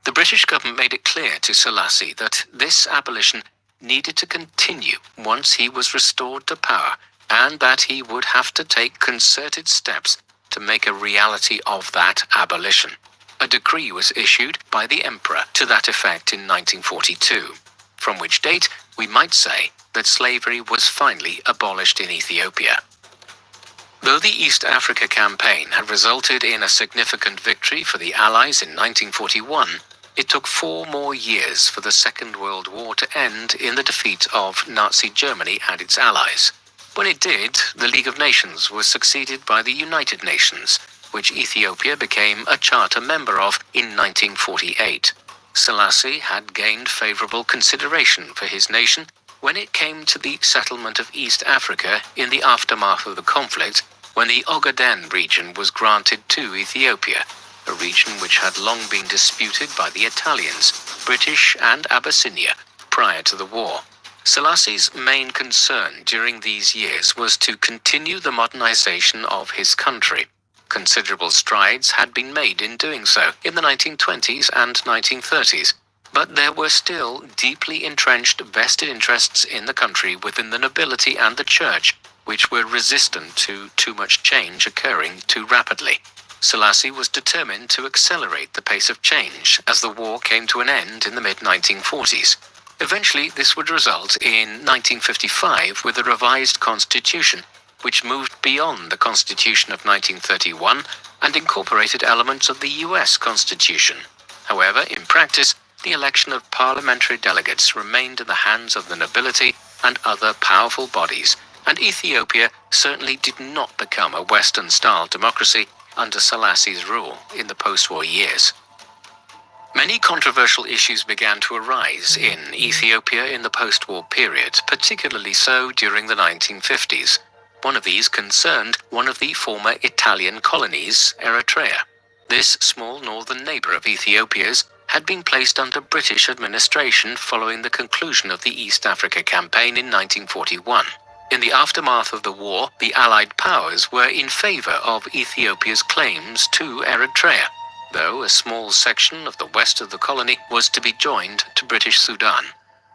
The British government made it clear to Selassie that this abolition needed to continue once he was restored to power and that he would have to take concerted steps to make a reality of that abolition. A decree was issued by the emperor to that effect in 1942, from which date we might say that slavery was finally abolished in Ethiopia. Though the East Africa Campaign had resulted in a significant victory for the Allies in 1941, it took 4 more years for the Second World War to end in the defeat of Nazi Germany and its allies. When it did, the League of Nations was succeeded by the United Nations, which Ethiopia became a charter member of in 1948. Selassie had gained favorable consideration for his nation when it came to the settlement of East Africa in the aftermath of the conflict, when the Ogaden region was granted to Ethiopia, a region which had long been disputed by the Italians, British, and Abyssinia prior to the war. Selassie's main concern during these years was to continue the modernization of his country. Considerable strides had been made in doing so in the 1920s and 1930s, but there were still deeply entrenched vested interests in the country within the nobility and the church, which were resistant to too much change occurring too rapidly. Selassie was determined to accelerate the pace of change as the war came to an end in the mid-1940s. Eventually, this would result in 1955 with a revised constitution, which moved beyond the Constitution of 1931 and incorporated elements of the US Constitution. However, in practice, the election of parliamentary delegates remained in the hands of the nobility and other powerful bodies, and Ethiopia certainly did not become a Western-style democracy under Selassie's rule in the post-war years. Many controversial issues began to arise in Ethiopia in the post-war period, particularly so during the 1950s. One of these concerned one of the former Italian colonies, Eritrea. This small northern neighbor of Ethiopia's had been placed under British administration following the conclusion of the East Africa Campaign in 1941. In the aftermath of the war, the Allied powers were in favor of Ethiopia's claims to Eritrea, though a small section of the west of the colony was to be joined to British Sudan.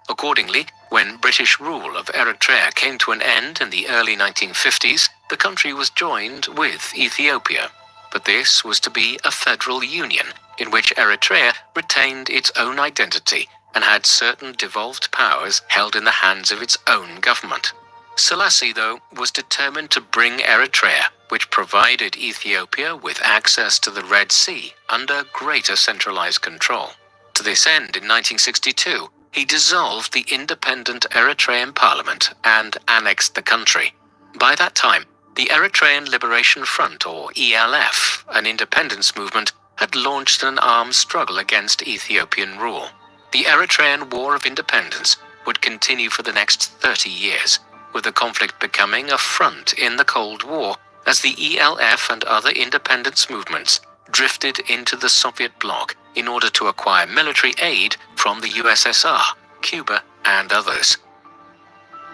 Accordingly, when British rule of Eritrea came to an end in the early 1950s, the country was joined with Ethiopia. But this was to be a federal union in which Eritrea retained its own identity and had certain devolved powers held in the hands of its own government. Selassie, though, was determined to bring Eritrea, which provided Ethiopia with access to the Red Sea, under greater centralized control. To this end, in 1962, he dissolved the independent Eritrean parliament and annexed the country. By that time, the Eritrean Liberation Front, or ELF, an independence movement, had launched an armed struggle against Ethiopian rule. The Eritrean War of Independence would continue for the next 30 years, with the conflict becoming a front in the Cold War as the ELF and other independence movements drifted into the Soviet bloc in order to acquire military aid from the USSR, Cuba, and others.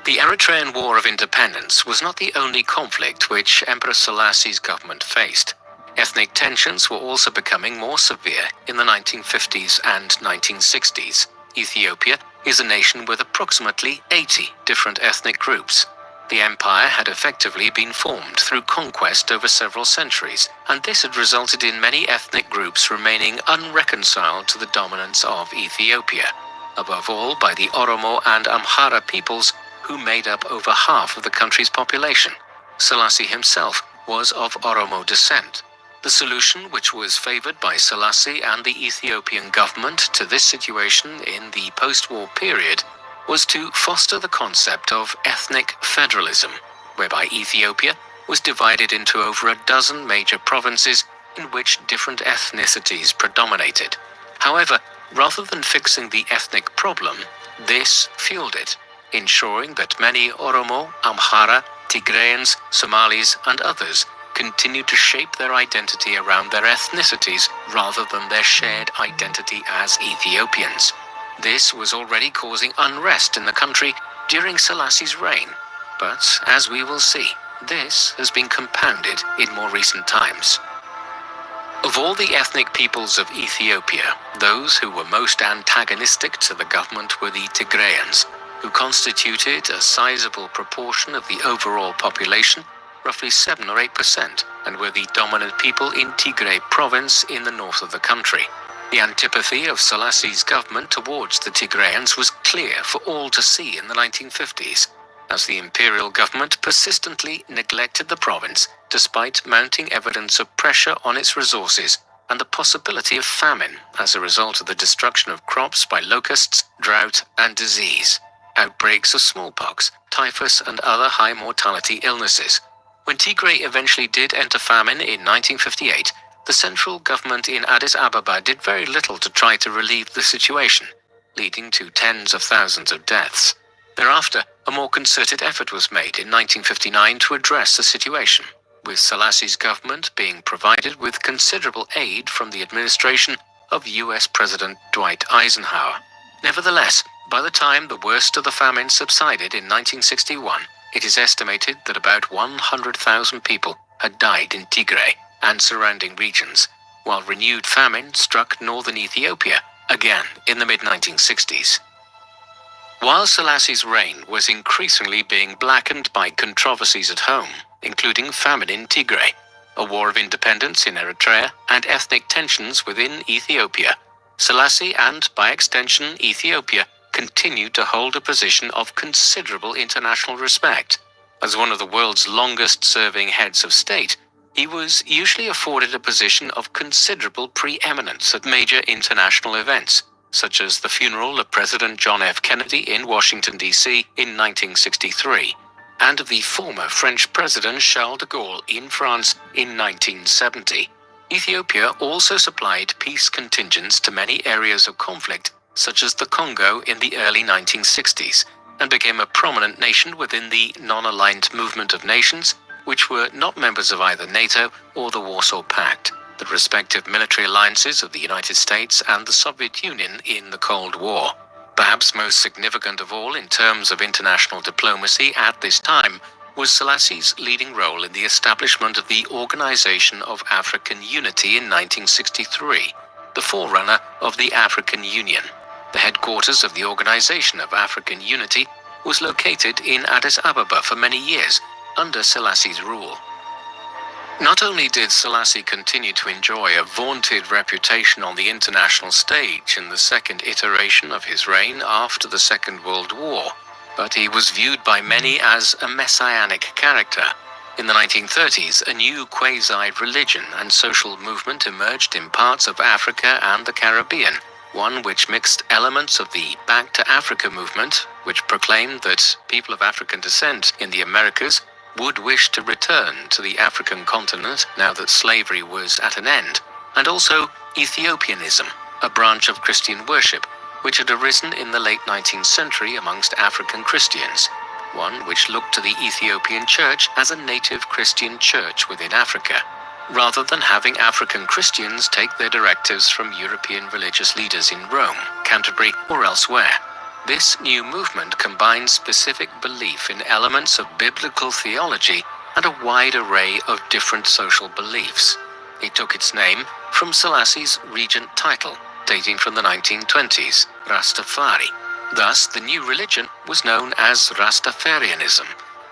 The Eritrean War of Independence was not the only conflict which Emperor Selassie's government faced. Ethnic tensions were also becoming more severe in the 1950s and 1960s. Ethiopia is a nation with approximately 80 different ethnic groups. The empire had effectively been formed through conquest over several centuries, and this had resulted in many ethnic groups remaining unreconciled to the dominance of Ethiopia, above all by the Oromo and Amhara peoples, who made up over half of the country's population. Selassie himself was of Oromo descent. The solution, which was favored by Selassie and the Ethiopian government to this situation in the post-war period, was to foster the concept of ethnic federalism, whereby Ethiopia was divided into over a dozen major provinces in which different ethnicities predominated. However, rather than fixing the ethnic problem, this fueled it, ensuring that many Oromo, Amhara, Tigrayans, Somalis, and others continued to shape their identity around their ethnicities rather than their shared identity as Ethiopians. This was already causing unrest in the country during Selassie's reign, but as we will see, this has been compounded in more recent times. Of all the ethnic peoples of Ethiopia, those who were most antagonistic to the government were the Tigrayans. who constituted a sizable proportion of the overall population, roughly 7 or 8%, and were the dominant people in Tigray province in the north of the country. The antipathy of Selassie's government towards the Tigrayans was clear for all to see in the 1950s, as the imperial government persistently neglected the province despite mounting evidence of pressure on its resources and the possibility of famine as a result of the destruction of crops by locusts, drought, and disease, outbreaks of smallpox, typhus, and other high mortality illnesses. When Tigray eventually did enter famine in 1958, the central government in Addis Ababa did very little to try to relieve the situation, leading to tens of thousands of deaths. Thereafter, a more concerted effort was made in 1959 to address the situation, with Selassie's government being provided with considerable aid from the administration of US President Dwight Eisenhower. Nevertheless, by the time the worst of the famine subsided in 1961, it is estimated that about 100,000 people had died in Tigray and surrounding regions, while renewed famine struck northern Ethiopia again in the mid-1960s. While Selassie's reign was increasingly being blackened by controversies at home, including famine in Tigray, a war of independence in Eritrea, and ethnic tensions within Ethiopia, Selassie and, by extension, Ethiopia continued to hold a position of considerable international respect. As one of the world's longest-serving heads of state, he was usually afforded a position of considerable preeminence at major international events, such as the funeral of President John F. Kennedy in Washington, D.C. in 1963, and of the former French President Charles de Gaulle in France in 1970. Ethiopia also supplied peace contingents to many areas of conflict, such as the Congo in the early 1960s, and became a prominent nation within the non-aligned movement of nations, which were not members of either NATO or the Warsaw Pact, the respective military alliances of the United States and the Soviet Union in the Cold War. Perhaps most significant of all in terms of international diplomacy at this time was Selassie's leading role in the establishment of the Organization of African Unity in 1963, the forerunner of the African Union. The headquarters of the Organization of African Unity was located in Addis Ababa for many years, under Selassie's rule. Not only did Selassie continue to enjoy a vaunted reputation on the international stage in the second iteration of his reign after the Second World War, but he was viewed by many as a messianic character. In the 1930s, a new quasi-religion and social movement emerged in parts of Africa and the Caribbean, one which mixed elements of the Back to Africa movement, which proclaimed that people of African descent in the Americas would wish to return to the African continent now that slavery was at an end, and also Ethiopianism, a branch of Christian worship, which had arisen in the late 19th century amongst African Christians, one which looked to the Ethiopian church as a native Christian church within Africa, rather than having African Christians take their directives from European religious leaders in Rome, Canterbury, or elsewhere. This new movement combined specific belief in elements of biblical theology and a wide array of different social beliefs. It took its name from Selassie's regent title, dating from the 1920s, Rastafari. Thus, the new religion was known as Rastafarianism,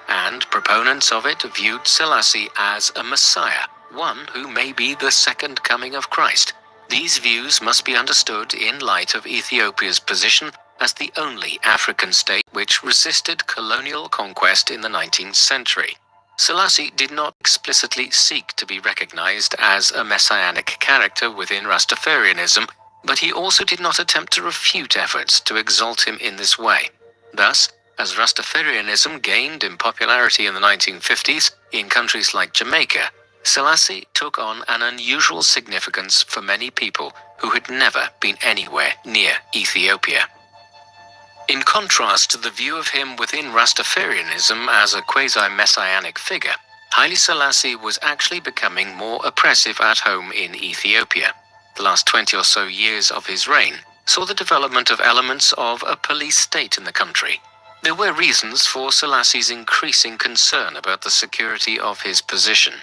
and proponents of it viewed Selassie as a messiah, one who may be the second coming of Christ. These views must be understood in light of Ethiopia's position as the only African state which resisted colonial conquest in the 19th century. Selassie did not explicitly seek to be recognized as a messianic character within Rastafarianism, but he also did not attempt to refute efforts to exalt him in this way. Thus, as Rastafarianism gained in popularity in the 1950s in countries like Jamaica, Selassie took on an unusual significance for many people who had never been anywhere near Ethiopia. In contrast to the view of him within Rastafarianism as a quasi-messianic figure, Haile Selassie was actually becoming more oppressive at home in Ethiopia. The last 20 or so years of his reign saw the development of elements of a police state in the country. There were reasons for Selassie's increasing concern about the security of his position.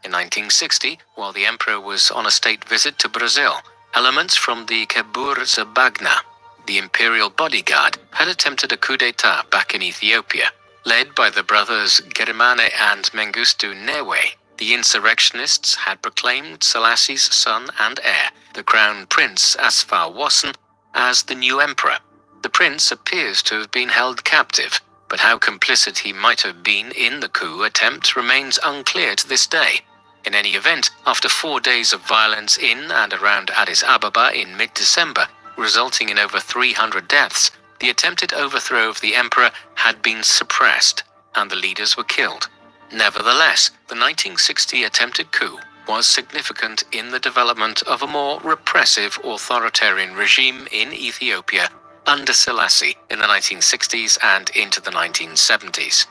In 1960, while the emperor was on a state visit to Brazil, elements from the Kebur Zabagna the imperial bodyguard, had attempted a coup d'etat back in Ethiopia. Led by the brothers Gerimane and Mengistu Newe, the insurrectionists had proclaimed Selassie's son and heir, the crown prince Asfar Wasson, as the new emperor. The prince appears to have been held captive, but how complicit he might have been in the coup attempt remains unclear to this day. In any event, after 4 days of violence in and around Addis Ababa in mid-December, resulting in over 300 deaths, the attempted overthrow of the emperor had been suppressed, and the leaders were killed. Nevertheless, the 1960 attempted coup was significant in the development of a more repressive authoritarian regime in Ethiopia under Selassie in the 1960s and into the 1970s.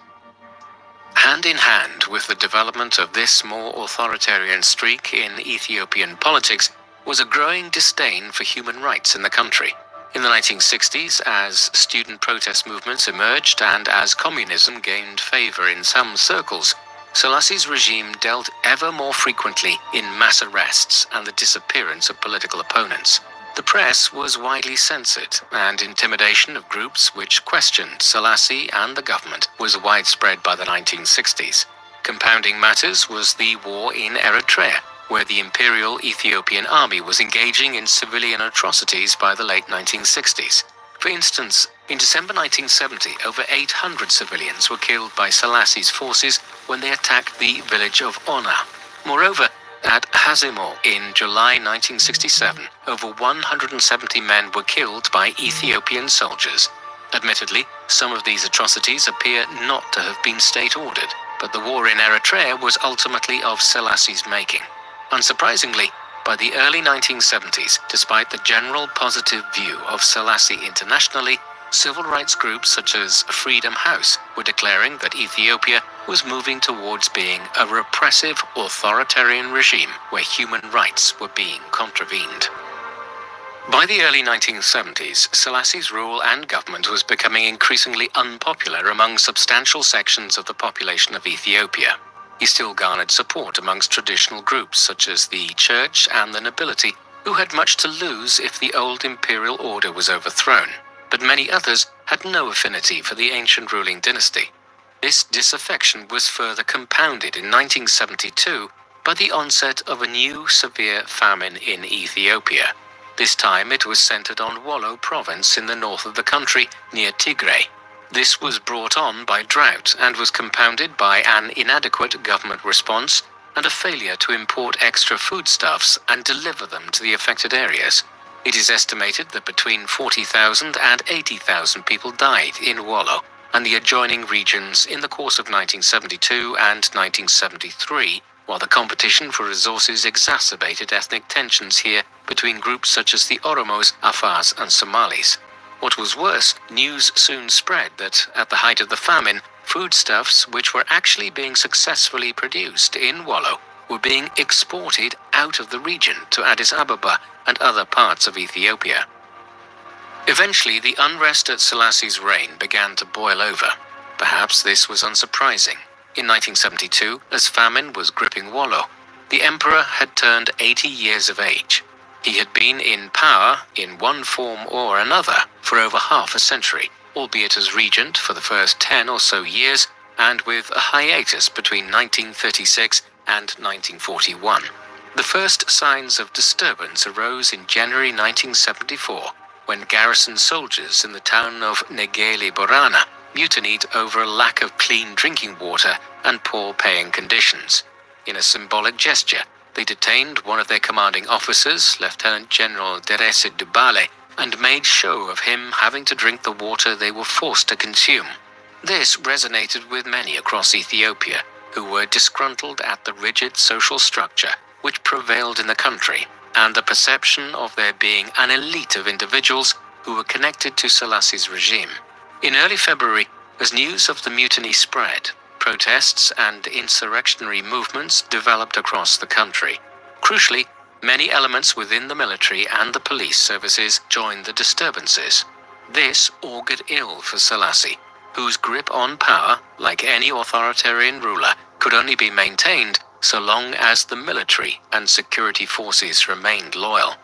Hand in hand with the development of this more authoritarian streak in Ethiopian politics was a growing disdain for human rights in the country. In the 1960s, as student protest movements emerged and as communism gained favor in some circles, Selassie's regime dealt ever more frequently in mass arrests and the disappearance of political opponents. The press was widely censored, and intimidation of groups which questioned Selassie and the government was widespread by the 1960s. Compounding matters was the war in Eritrea, where the Imperial Ethiopian Army was engaging in civilian atrocities by the late 1960s. For instance, in December 1970, over 800 civilians were killed by Selassie's forces when they attacked the village of Ona. Moreover, at Hazimo in July 1967, over 170 men were killed by Ethiopian soldiers. Admittedly, some of these atrocities appear not to have been state-ordered, but the war in Eritrea was ultimately of Selassie's making. Unsurprisingly, by the early 1970s, despite the general positive view of Selassie internationally, civil rights groups such as Freedom House were declaring that Ethiopia was moving towards being a repressive authoritarian regime where human rights were being contravened. By the early 1970s, Selassie's rule and government was becoming increasingly unpopular among substantial sections of the population of Ethiopia. He still garnered support amongst traditional groups such as the church and the nobility, who had much to lose if the old imperial order was overthrown, but many others had no affinity for the ancient ruling dynasty. This disaffection was further compounded in 1972 by the onset of a new severe famine in Ethiopia. This time it was centered on Wollo province in the north of the country near Tigray. This was brought on by drought and was compounded by an inadequate government response and a failure to import extra foodstuffs and deliver them to the affected areas. It is estimated that between 40,000 and 80,000 people died in Wollo and the adjoining regions in the course of 1972 and 1973, while the competition for resources exacerbated ethnic tensions here between groups such as the Oromos, Afars, and Somalis. What was worse, news soon spread that, at the height of the famine, foodstuffs which were actually being successfully produced in Wollo were being exported out of the region to Addis Ababa and other parts of Ethiopia. Eventually, the unrest at Selassie's reign began to boil over. Perhaps this was unsurprising. In 1972, as famine was gripping Wollo, the emperor had turned 80 years of age. He had been in power, in one form or another, for over half a century, albeit as regent for the first 10 or so years, and with a hiatus between 1936 and 1941. The first signs of disturbance arose in January 1974, when garrison soldiers in the town of Negeli Borana mutinied over a lack of clean drinking water and poor paying conditions. In a symbolic gesture, they detained one of their commanding officers, Lieutenant General Derese Dubale, and made show of him having to drink the water they were forced to consume. This resonated with many across Ethiopia, who were disgruntled at the rigid social structure which prevailed in the country, and the perception of there being an elite of individuals who were connected to Selassie's regime. In early February, as news of the mutiny spread, protests and insurrectionary movements developed across the country. Crucially, many elements within the military and the police services joined the disturbances. This augured ill for Selassie, whose grip on power, like any authoritarian ruler, could only be maintained so long as the military and security forces remained loyal.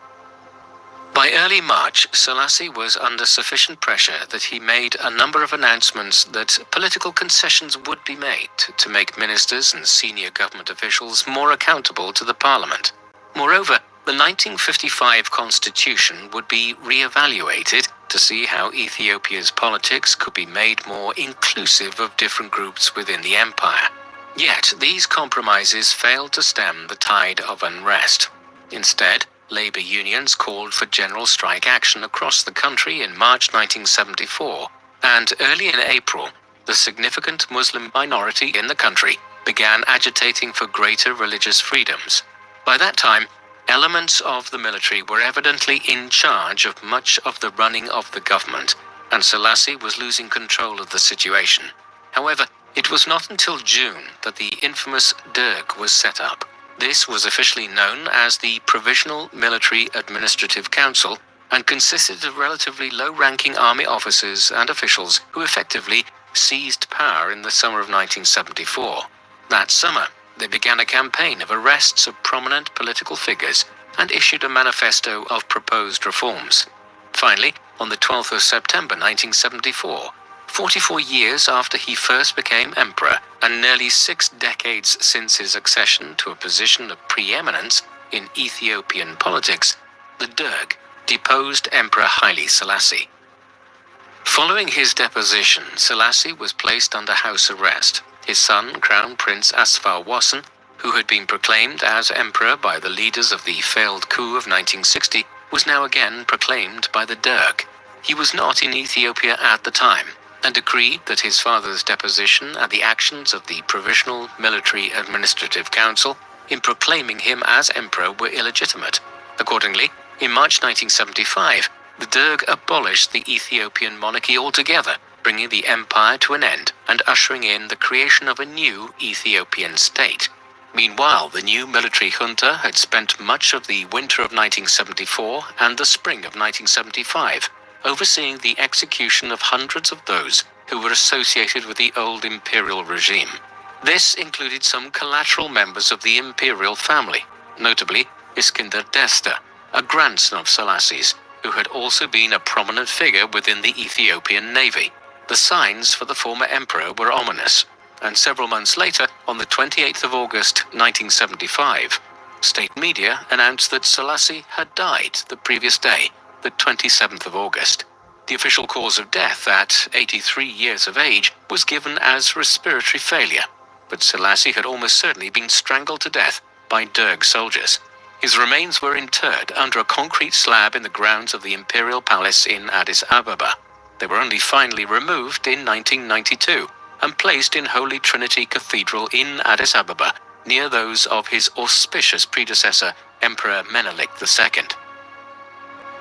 By early March, Selassie was under sufficient pressure that he made a number of announcements that political concessions would be made to make ministers and senior government officials more accountable to the parliament. Moreover, the 1955 constitution would be re-evaluated to see how Ethiopia's politics could be made more inclusive of different groups within the empire. Yet, these compromises failed to stem the tide of unrest. Instead, labor unions called for general strike action across the country in March 1974, and early in April, the significant Muslim minority in the country began agitating for greater religious freedoms. By that time, elements of the military were evidently in charge of much of the running of the government, and Selassie was losing control of the situation. However, it was not until June that the infamous Derg was set up. This was officially known as the Provisional Military Administrative Council and consisted of relatively low-ranking army officers and officials who effectively seized power in the summer of 1974. That summer, they began a campaign of arrests of prominent political figures and issued a manifesto of proposed reforms. Finally, on the 12th of September 1974, 44 years after he first became emperor, and nearly 6 decades since his accession to a position of preeminence in Ethiopian politics, the Derg deposed Emperor Haile Selassie. Following his deposition, Selassie was placed under house arrest. His son, Crown Prince Asfar Wasson, who had been proclaimed as emperor by the leaders of the failed coup of 1960, was now again proclaimed by the Derg. He was not in Ethiopia at the time, and decreed that his father's deposition and the actions of the Provisional Military Administrative Council in proclaiming him as emperor were illegitimate. Accordingly, in March 1975, the Derg abolished the Ethiopian monarchy altogether, bringing the empire to an end and ushering in the creation of a new Ethiopian state. Meanwhile, the new military junta had spent much of the winter of 1974 and the spring of 1975 overseeing the execution of hundreds of those who were associated with the old imperial regime. This included some collateral members of the imperial family, notably Iskender Desta, a grandson of Selassie's, who had also been a prominent figure within the Ethiopian navy. The signs for the former emperor were ominous, and several months later, on the 28th of August 1975, state media announced that Selassie had died the previous day, the 27th of August. The official cause of death, at 83 years of age, was given as respiratory failure, but Selassie had almost certainly been strangled to death by Derg soldiers. His remains were interred under a concrete slab in the grounds of the imperial palace in Addis Ababa. They were only finally removed in 1992 and placed in Holy Trinity Cathedral in Addis Ababa, near those of his auspicious predecessor, Emperor Menelik II.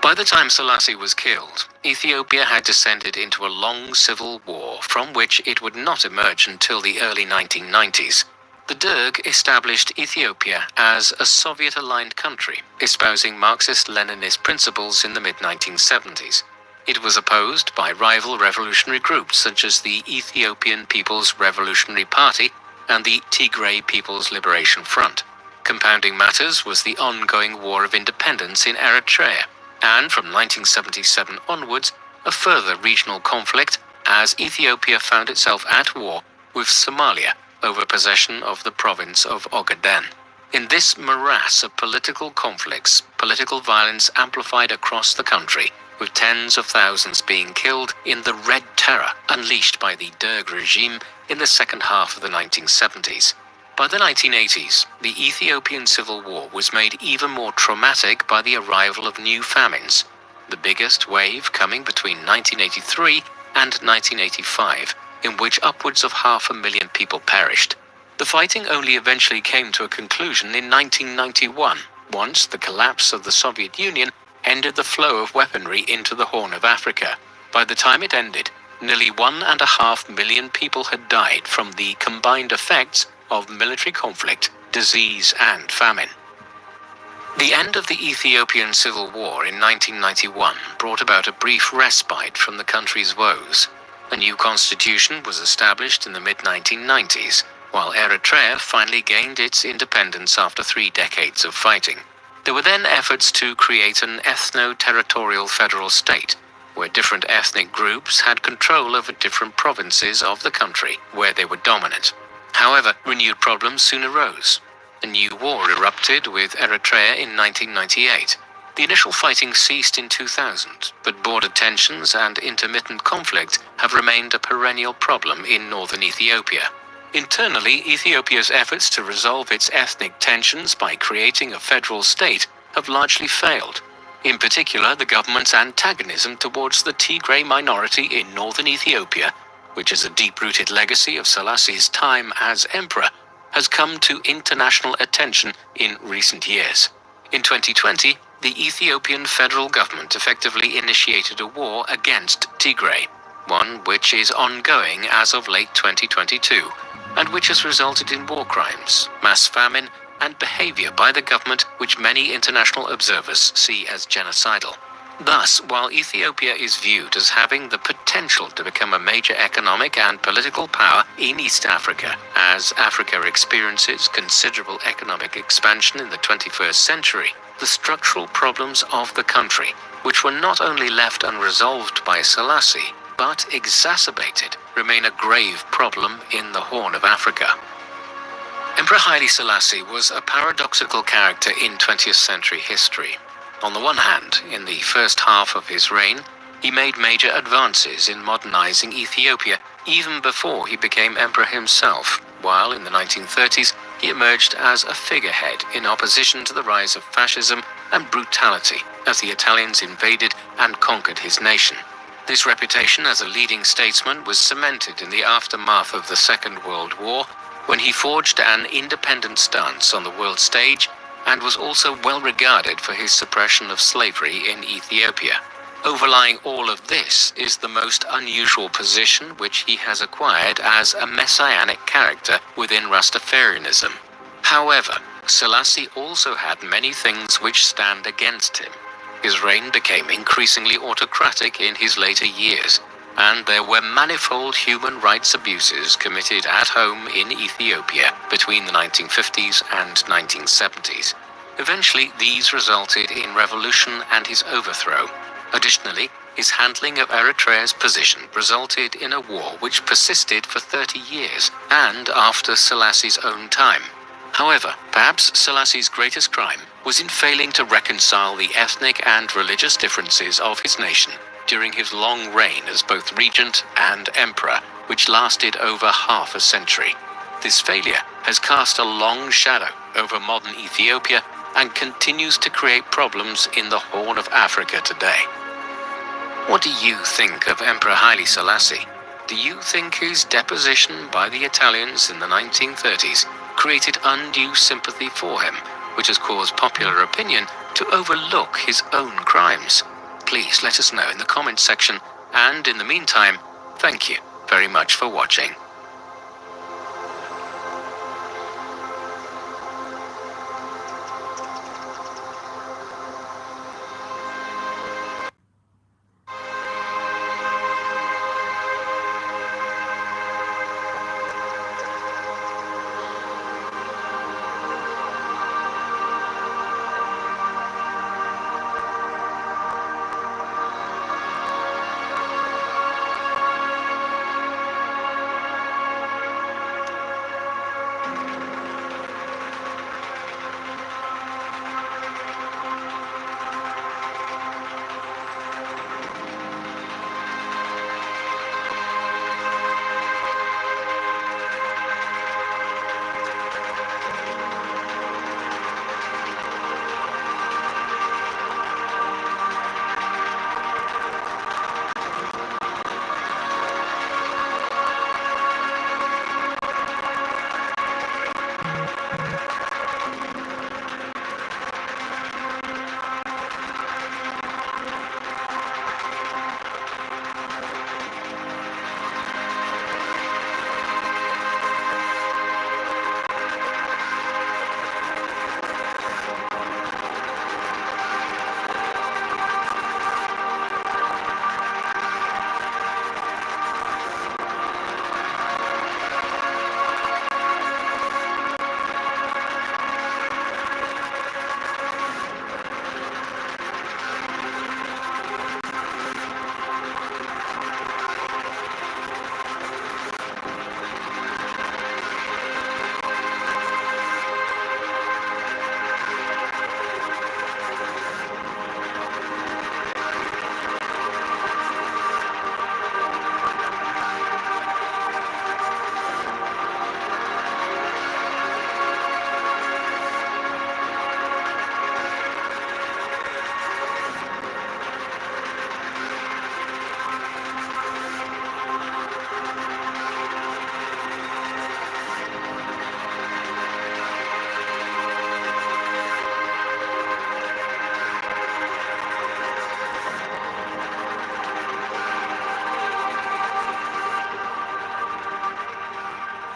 By the time Selassie was killed, Ethiopia had descended into a long civil war from which it would not emerge until the early 1990s. The Derg established Ethiopia as a Soviet-aligned country, espousing Marxist-Leninist principles in the mid-1970s. It was opposed by rival revolutionary groups such as the Ethiopian People's Revolutionary Party and the Tigray People's Liberation Front. Compounding matters was the ongoing War of Independence in Eritrea, and from 1977 onwards, a further regional conflict as Ethiopia found itself at war with Somalia over possession of the province of Ogaden. In this morass of political conflicts, political violence amplified across the country, with tens of thousands being killed in the Red Terror unleashed by the Derg regime in the second half of the 1970s. By the 1980s, the Ethiopian Civil War was made even more traumatic by the arrival of new famines, the biggest wave coming between 1983 and 1985, in which upwards of 500,000 people perished. The fighting only eventually came to a conclusion in 1991, once the collapse of the Soviet Union ended the flow of weaponry into the Horn of Africa. By the time it ended, nearly 1.5 million people had died from the combined effects of military conflict, disease, and famine. The end of the Ethiopian Civil War in 1991 brought about a brief respite from the country's woes. A new constitution was established in the mid-1990s, while Eritrea finally gained its independence after 3 decades of fighting. There were then efforts to create an ethno-territorial federal state, where different ethnic groups had control over different provinces of the country where they were dominant. However, renewed problems soon arose. A new war erupted with Eritrea in 1998. The initial fighting ceased in 2000, but border tensions and intermittent conflict have remained a perennial problem in northern Ethiopia. Internally, Ethiopia's efforts to resolve its ethnic tensions by creating a federal state have largely failed. In particular, the government's antagonism towards the Tigray minority in northern Ethiopia, which is a deep-rooted legacy of Selassie's time as emperor, has come to international attention in recent years. In 2020, the Ethiopian federal government effectively initiated a war against Tigray, one which is ongoing as of late 2022, and which has resulted in war crimes, mass famine, and behavior by the government which many international observers see as genocidal. Thus, while Ethiopia is viewed as having the potential to become a major economic and political power in East Africa, as Africa experiences considerable economic expansion in the 21st century, the structural problems of the country, which were not only left unresolved by Selassie, but exacerbated, remain a grave problem in the Horn of Africa. Emperor Haile Selassie was a paradoxical character in 20th century history. On the one hand, in the first half of his reign, he made major advances in modernizing Ethiopia even before he became emperor himself, while in the 1930s he emerged as a figurehead in opposition to the rise of fascism and brutality as the Italians invaded and conquered his nation. This reputation as a leading statesman was cemented in the aftermath of the Second World War, when he forged an independent stance on the world stage and was also well regarded for his suppression of slavery in Ethiopia. Overlying all of this is the most unusual position which he has acquired as a messianic character within Rastafarianism. However, Selassie also had many things which stand against him. His reign became increasingly autocratic in his later years, and there were manifold human rights abuses committed at home in Ethiopia between the 1950s and 1970s. Eventually, these resulted in revolution and his overthrow. Additionally, his handling of Eritrea's position resulted in a war which persisted for 30 years and after Selassie's own time. However, perhaps Selassie's greatest crime was in failing to reconcile the ethnic and religious differences of his nation during his long reign as both regent and emperor, which lasted over half a century. This failure has cast a long shadow over modern Ethiopia and continues to create problems in the Horn of Africa today. What do you think of Emperor Haile Selassie? Do you think his deposition by the Italians in the 1930s created undue sympathy for him, which has caused popular opinion to overlook his own crimes? Please let us know in the comments section, and in the meantime, thank you very much for watching.